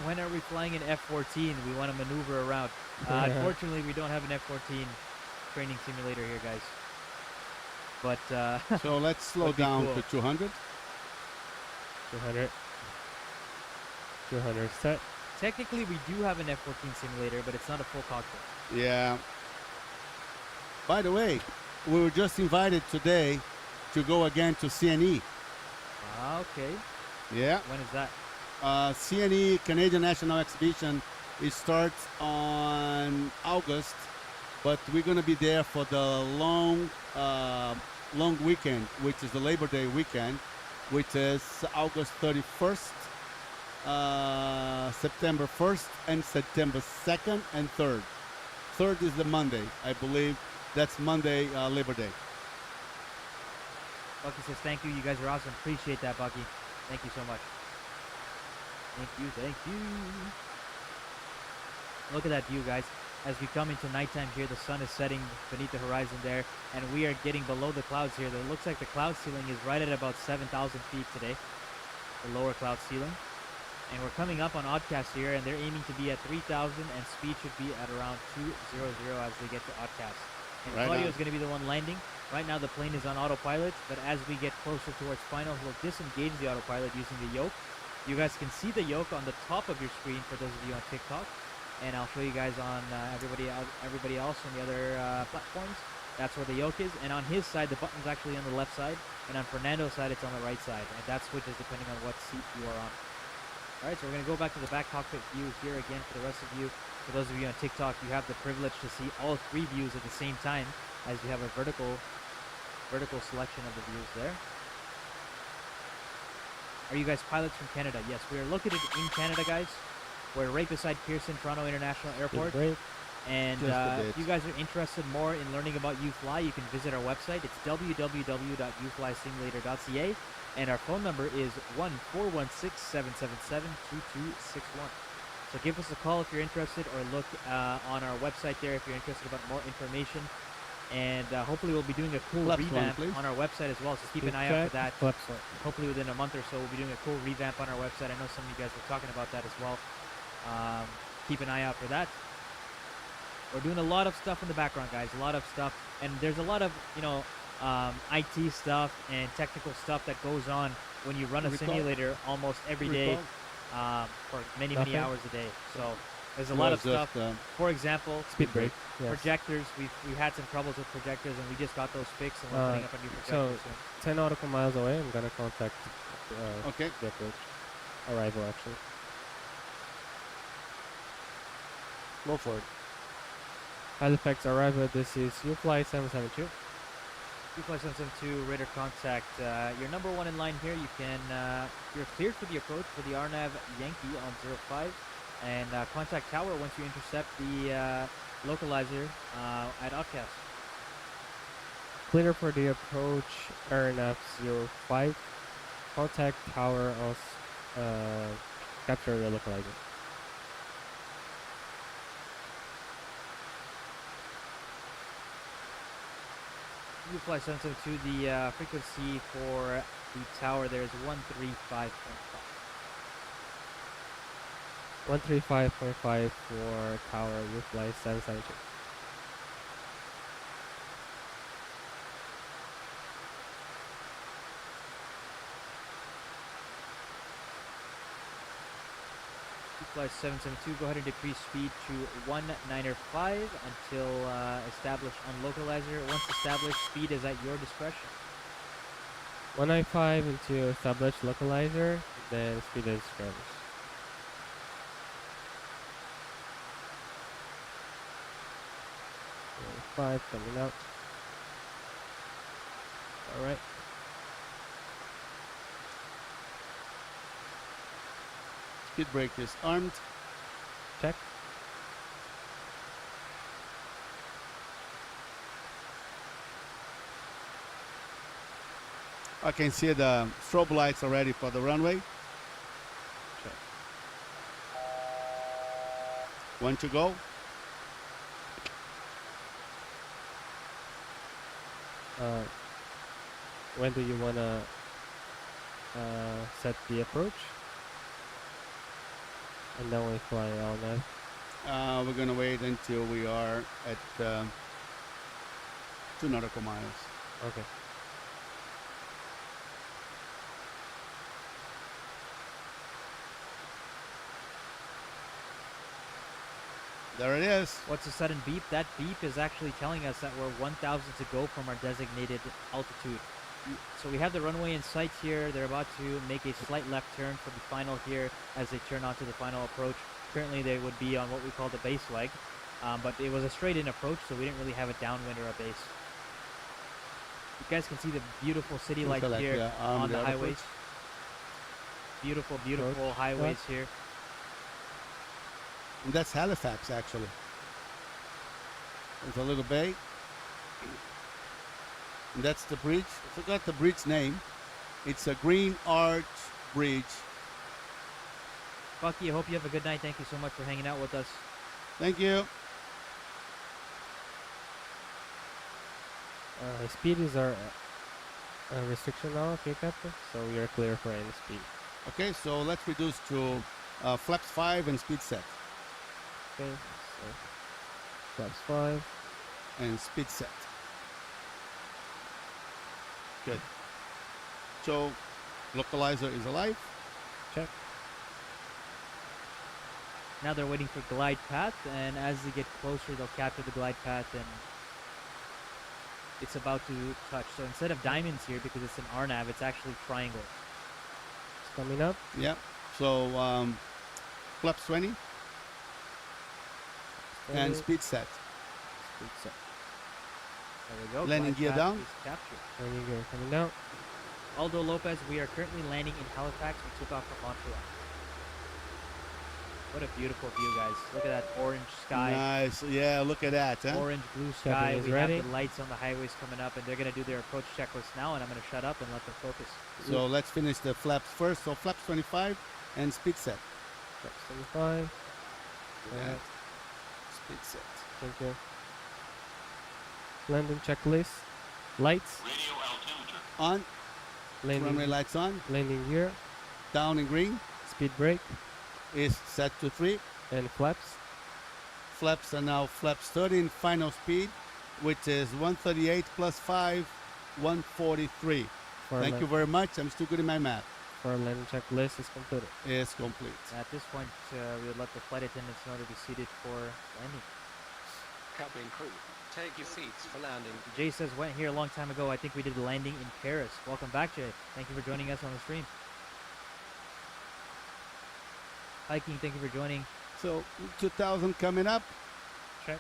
When are we flying an F-14? We want to maneuver around. Unfortunately, we don't have an F-14 training simulator here, guys. But So let's slow would be down cool. to 200. 200. 200 set. Technically, we do have an F-14 simulator, but it's not a full cockpit. Yeah. By the way, we were just invited today to go again to CNE. Ah, okay. Yeah. When is that? CNE, Canadian National Exhibition, it starts on August, but we're going to be there for the long weekend, which is the Labor Day weekend, which is August 31st, September 1st, and September 2nd and 3rd. 3rd is the Monday, I believe. That's Monday, Labor Day. Bucky says, thank you. You guys are awesome. Appreciate that, Bucky. Thank you so much. Thank you, thank you. Look at that view, guys. As we come into nighttime here, the sun is setting beneath the horizon there, and we are getting below the clouds here. It looks like the cloud ceiling is right at about 7,000 feet today, the lower cloud ceiling. And we're coming up on Oddcast here, and they're aiming to be at 3,000, and speed should be at around 200 as they get to Oddcast. And Right Claudio on. is going to be the one landing. Right now, the plane is on autopilot, but as we get closer towards final, he'll disengage the autopilot using the yoke. You guys can see the yoke on the top of your screen for those of you on TikTok, and I'll show you guys on everybody else on the other platforms. That's where the yoke is, and on his side, the button's actually on the left side, and on Fernando's side, it's on the right side, and that switches depending on what seat you are on. All right, so we're going to go back to the back cockpit view here again for the rest of you. For those of you on TikTok, you have the privilege to see all three views at the same time, as you have a vertical selection of the views there. Are you guys pilots from Canada? Yes, we are located in Canada, guys. We're right beside Pearson Toronto International Airport. Great. And Just a if bit. you guys are interested more in learning about UFLY, you can visit our website. It's www.uflysimulator.ca. And our phone number is 1-416-777-2261. So give us a call if you're interested, or look on our website there if you're interested about more information. And hopefully we'll be doing a cool Flaps one, revamp please. on our website as well, so keep an eye out for that. Flaps one. Hopefully within a month or so we'll be doing a cool revamp on our website. I know some of you guys were talking about that as well. Keep an eye out for that. We're doing a lot of stuff in the background, guys. A lot of stuff. And there's a lot of, IT stuff and technical stuff that goes on when you run a Record. simulator almost every day for many Nothing. hours a day. So there's a lot of stuff. Just, For example, Speed break. Yes. projectors. We had some troubles with projectors, and we just got those fixed, and we're putting up a new projector So soon. 10 nautical miles away, I'm gonna contact okay. the approach. Arrival, actually. Go for it. Halifax arrival, this is UFLY 772. UFLY 772 radar contact. You're number one in line here. You can you're cleared for the approach for the RNAV Yankee on 05, and contact tower once you intercept the localizer at Outcast. Clear for the approach, RNF 05. Contact tower capture the localizer. UFLY 772, the frequency for the tower there is 135.5. 135.5 for tower UFLY 772. UFLY 772, go ahead and decrease speed to 195 until established on localizer. Once established, speed is at your discretion. 195 into established localizer, then speed is established. 775 coming up. All right. Speed brake is armed. Check. I can see the strobe lights already for the runway. Check. One to go. When do you wanna set the approach? And then we fly all night. We're gonna wait until we are at 2 nautical miles. Okay. There it is. What's a sudden beep? That beep is actually telling us that we're 1,000 to go from our designated altitude. So we have the runway in sight here. They're about to make a slight left turn for the final here as they turn onto the final approach. Currently they would be on what we call the base leg, but it was a straight in approach, so we didn't really have a downwind or a base. You guys can see the beautiful city light Look at that, here yeah, on the the highways. approach. Beautiful, beautiful Approach. highways here. And that's Halifax, actually. There's a little bay. And that's the bridge. I forgot the bridge name. It's a Green Arch Bridge. Bucky, I hope you have a good night. Thank you so much for hanging out with us. Thank you. Speed is our restriction now, okay, Captain? So we are clear for any speed. Okay, so let's reduce to flaps 5 and speed set. Okay, so flaps 5. And speed set. Good. So localizer is alive. Check. Now they're waiting for glide path, and as they get closer, they'll capture the glide path, and it's about to touch. So instead of diamonds here, because it's an RNAV, it's actually triangle. It's coming up. Yeah. So flaps 20 and speed set. Speed set. There we go. Landing glide gear path down. is captured. Landing gear coming down. Aldo Lopez, we are currently landing in Halifax. We took off from Montreal. What a beautiful view, guys. Look at that orange sky. Nice. Yeah, look at that. Huh? Orange, blue Captain sky. is We ready. have the lights on the highways coming up, and they're going to do their approach checklist now, and I'm going to shut up and let them focus. So let's finish the flaps first. So flaps 25 and speed set. Flaps 75. Yeah. Speed set. Thank you. Landing checklist. Lights. Radio altimeter. On. Runway Landing, lights on. landing gear. Down in green Speed brake. is set to 3. And flaps. Flaps are now flaps 30 in final speed, which is 138 plus 5, 143. For Thank you very much. I'm still good in my math. For landing checklist is completed. It's complete. At this point, we would let the flight attendants know to be seated for landing. Cabin crew, take your seats for landing. Jay says, went here a long time ago. I think we did the landing in Paris. Welcome back, Jay. Thank you for joining us on the stream. Hiking, thank you for joining. So 2000 coming up. Check.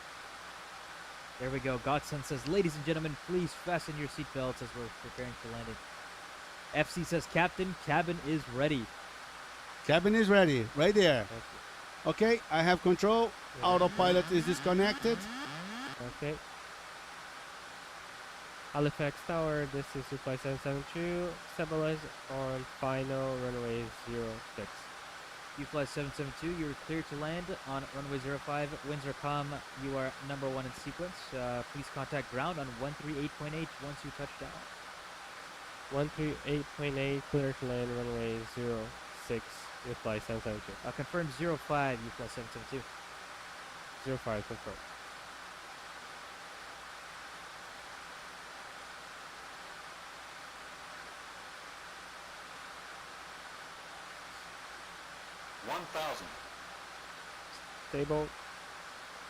There we go. Godson says, ladies and gentlemen, please fasten your seatbelts as we're preparing for landing. FC says, Captain, cabin is ready. Cabin is ready. Right there. Thank Okay, I have control. Yeah. Autopilot is disconnected. you. Okay. Halifax Tower, this is UFLY 772. Stabilize on final runway 06. UFLY 772, you're clear to land on runway 05. Winds are calm. You are number 1 in sequence. Please contact ground on 138.8 once you touch down. 138.8, clear to land runway 06, UFLY 772. Confirm 05, UFLY 772. 05, confirm. Stable.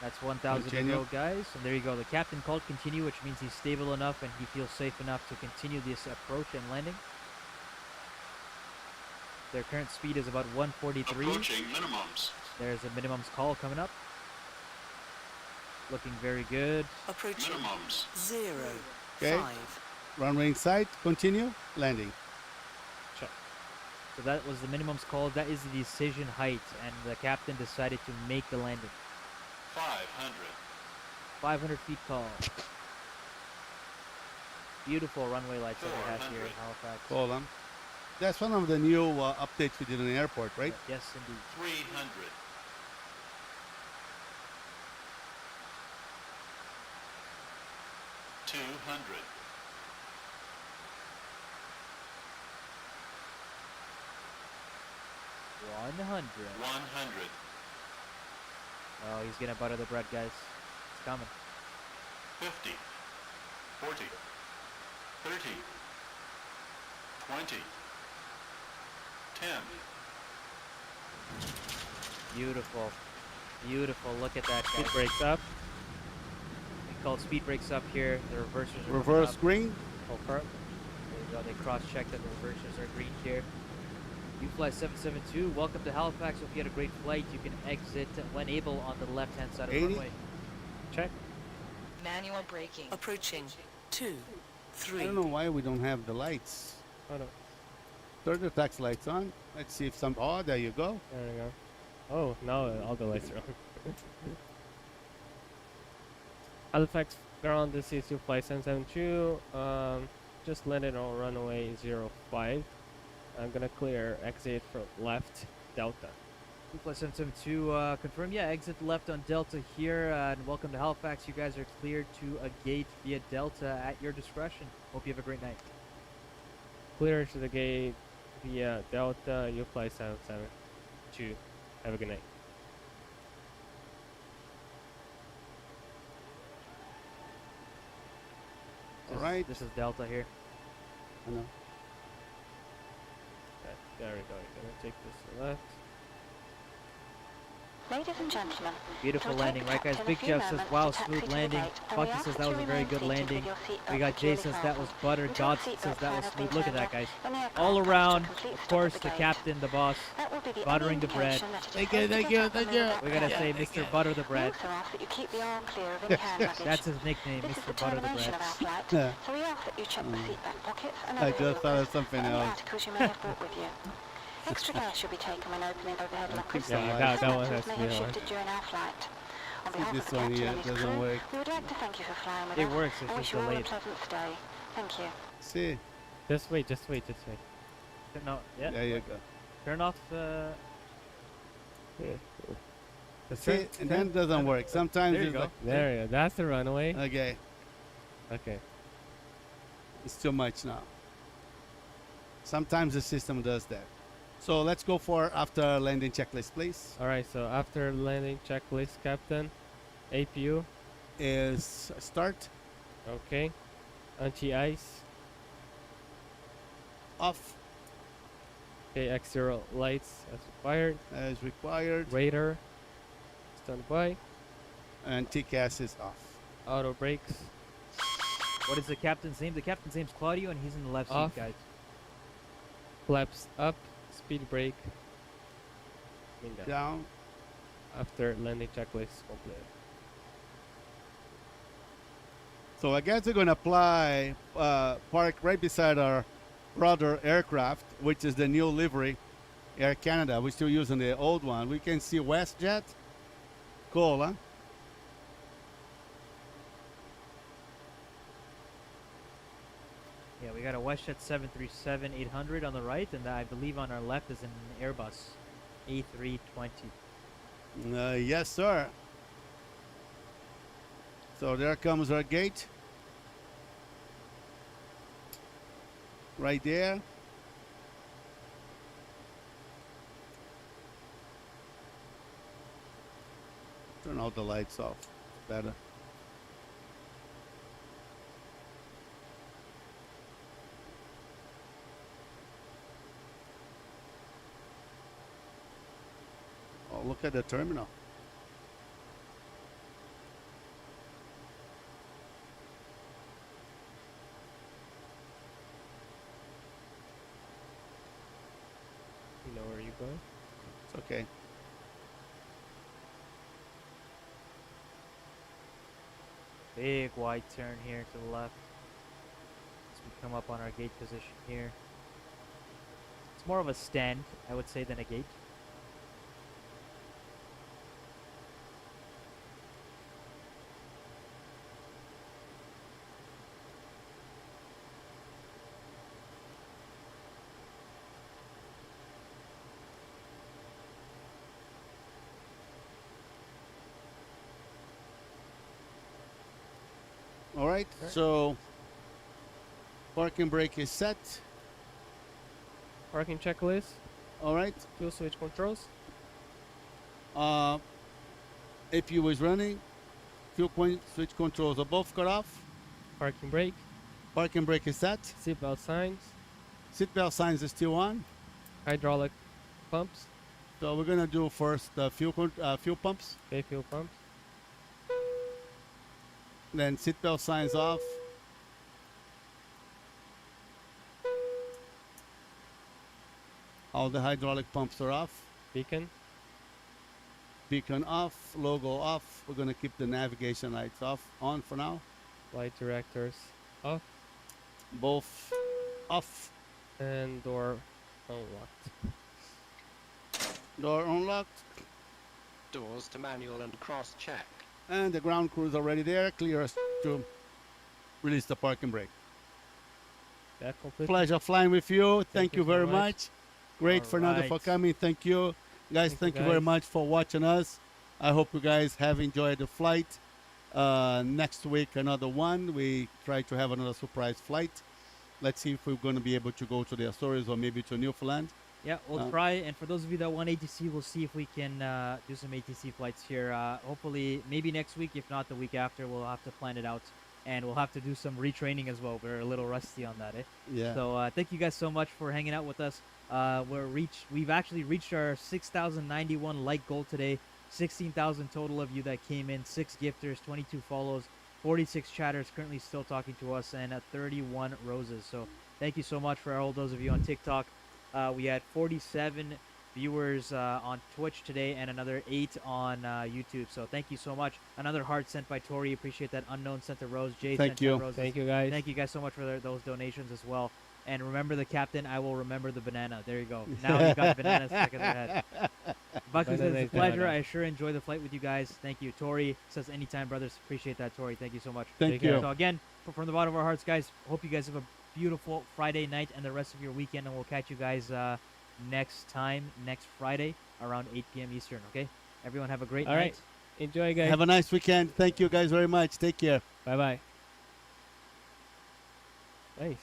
That's 1,000 to Continue. go, guys. And there you go. The captain called continue, which means he's stable enough and he feels safe enough to continue this approach and landing. Their current speed is about 143. Approaching minimums. There's a minimums call coming up. Looking very good. Approaching Minimums. 0, Okay. 5. Runway in sight. Continue. Landing. Check. So that was the minimums called. That is the decision height, and the captain decided to make the landing. 500. 500 feet tall. Beautiful runway lights that we have here in 400. Halifax. Hold on. That's one of the new updates we did in the airport, right? Yes, indeed. 300. 200. 100. 100. Oh, he's gonna butter the bread, guys. It's coming. 50. 40. 30. 20. 10. Beautiful. Beautiful. Look at that, It guys. breaks up. We call speed brakes up here. The reversers are coming Reverse up. green. Confirm. There you go. They cross-checked that the reversers are green here. UFLY 772, welcome to Halifax. Hope you had a great flight. You can exit when able on the left-hand side of the 80. runway. Check. Manual braking. Approaching 2, I 3. don't know why we don't have the lights. Hold on. Turn the tax lights on. Let's see if some. Oh, there you go. There we go. Oh, now all the lights are on. Halifax ground, this is UFLY 772. Just landed on runway 05. I'm gonna clear exit from left Delta. UFLY 772, confirm, yeah, exit left on Delta here, and welcome to Halifax. You guys are cleared to a gate via Delta at your discretion. Hope you have a great night. Clear to the gate via Delta UFLY 772. Have a good night. All right. This is Delta here. I know. Okay, there we go. You're gonna take this to the left. Ladies and gentlemen, Beautiful it'll landing, take right, guys? Captain a Big few Jeff says, moments wow, to taxi smooth to the landing. gate, and we Bucky ask says that that you was a very remain good seated with landing. your seatbelt We got securely Jason says that was fastened butter. until God the says seatbelt that sign was has been smooth. Look at turned that, off guys. and the aircraft All comes to a around, complete of stop course, at the gate. captain, the boss, That will be the buttering only the bread. indication that it is Thank safe you, to thank get you, up thank and move you. about We gotta the say, plane. Mr. Butter the We Bread. also ask that you keep the arm clear of any hand luggage. That's his nickname, This is Mr. the Butter the termination Bread. of our flight, Yeah. so we ask that you check the seatbelt pockets and I other just thought of lockers something for any else. articles you may have brought with you. Extra care should be taken when opening overhead lockers. some Yeah, lights. that one Some has to items be may have on. shifted during our flight. On See, behalf this of the one captain here and his doesn't crew, work. we would like to thank you for flying with It us works, it's and just wish you all a delayed. pleasant stay. Thank you. See, Just wait, just wait, just wait. No, yeah. there you go. Turn off. See, and then it doesn't work. Sometimes There you it's go. like, There you go. That's the runway. okay, Okay. it's too much now. Sometimes the system does that. So let's go for after landing checklist, please. All right. So after landing checklist, Captain, APU. Is start, Okay. Anti-ice. off Okay. X0 lights as required. as required, Radar. Stand by. and TCAS is off. Auto brakes. What is the captain's name? The captain's name's Claudio, and he's in the left Off. seat, guys. Flaps up. Speed brake. Coming down. Down. After landing checklist complete. So I guess we're going to apply park right beside our brother aircraft, which is the new livery, Air Canada. We're still using the old one. We can see WestJet. Cool, huh? Yeah, we got a WestJet 737-800 on the right, and I believe on our left is an Airbus A320. Yes, sir. So there comes our gate. Right there. Turn all the lights off. Better. Oh, look at the terminal. You know where you're going? It's okay. Big wide turn here to the left as we come up on our gate position here. It's more of a stand, I would say, than a gate. All right. Alright. So parking brake is set. Parking checklist. All right. Fuel switch controls. APU is running. Fuel switch controls are both cut off. Parking brake. Parking brake is set. Seatbelt signs. Seatbelt signs is still on. Hydraulic pumps. So we're gonna do first the fuel pumps. Okay, fuel pumps. Then seatbelt signs off. All the hydraulic pumps are off. Beacon. Beacon off. Logo off. We're gonna keep the navigation lights on for now. Light directors off. Both off. And door unlocked. Door unlocked. Doors to manual and cross check. And the ground crew is already there. Clear us to release the parking brake. That completed. Pleasure flying with you. Thank you you so very much. much. Great, Fernando, for Alright. coming. Thank you. Guys, thank you very guys. much for watching us. I hope you guys have enjoyed the flight. Next week, another one. We try to have another surprise flight. Let's see if we're going to be able to go to the Azores or maybe to Newfoundland. Yeah, we'll try. And for those of you that want ATC, we'll see if we can do some ATC flights here. Hopefully, maybe next week. If not, the week after, we'll have to plan it out. And we'll have to do some retraining as well. We're a little rusty on that, eh? Yeah. So thank you guys so much for hanging out with us. We've actually reached our 6,091 like goal today. 16,000 total of you that came in. 6 gifters, 22 follows, 46 chatters currently still talking to us, and 31 roses. So thank you so much for all those of you on TikTok. We had 47 viewers on Twitch today and another 8 on YouTube. So thank you so much. Another heart sent by Tori. Appreciate that. Unknown sent a rose. Jay Thank sent you. 10 roses. Thank you, guys. Thank you guys so much for those donations as well. And remember the captain, I will remember the banana. There you go. Now you got the banana stuck in their head. Bucky says, Banana it's is a pleasure. banana. I sure enjoy the flight with you guys. Thank you. Tori says, anytime, brothers. Appreciate that, Tori. Thank you so much. Thank Take you. care. So again, from the bottom of our hearts, guys, hope you guys have a beautiful Friday night and the rest of your weekend. And we'll catch you guys next Friday, around 8 p.m. Eastern, okay? Everyone have a great All night. right. Enjoy, guys. Have a nice weekend. Thank you guys very much. Take care. Bye-bye. Nice.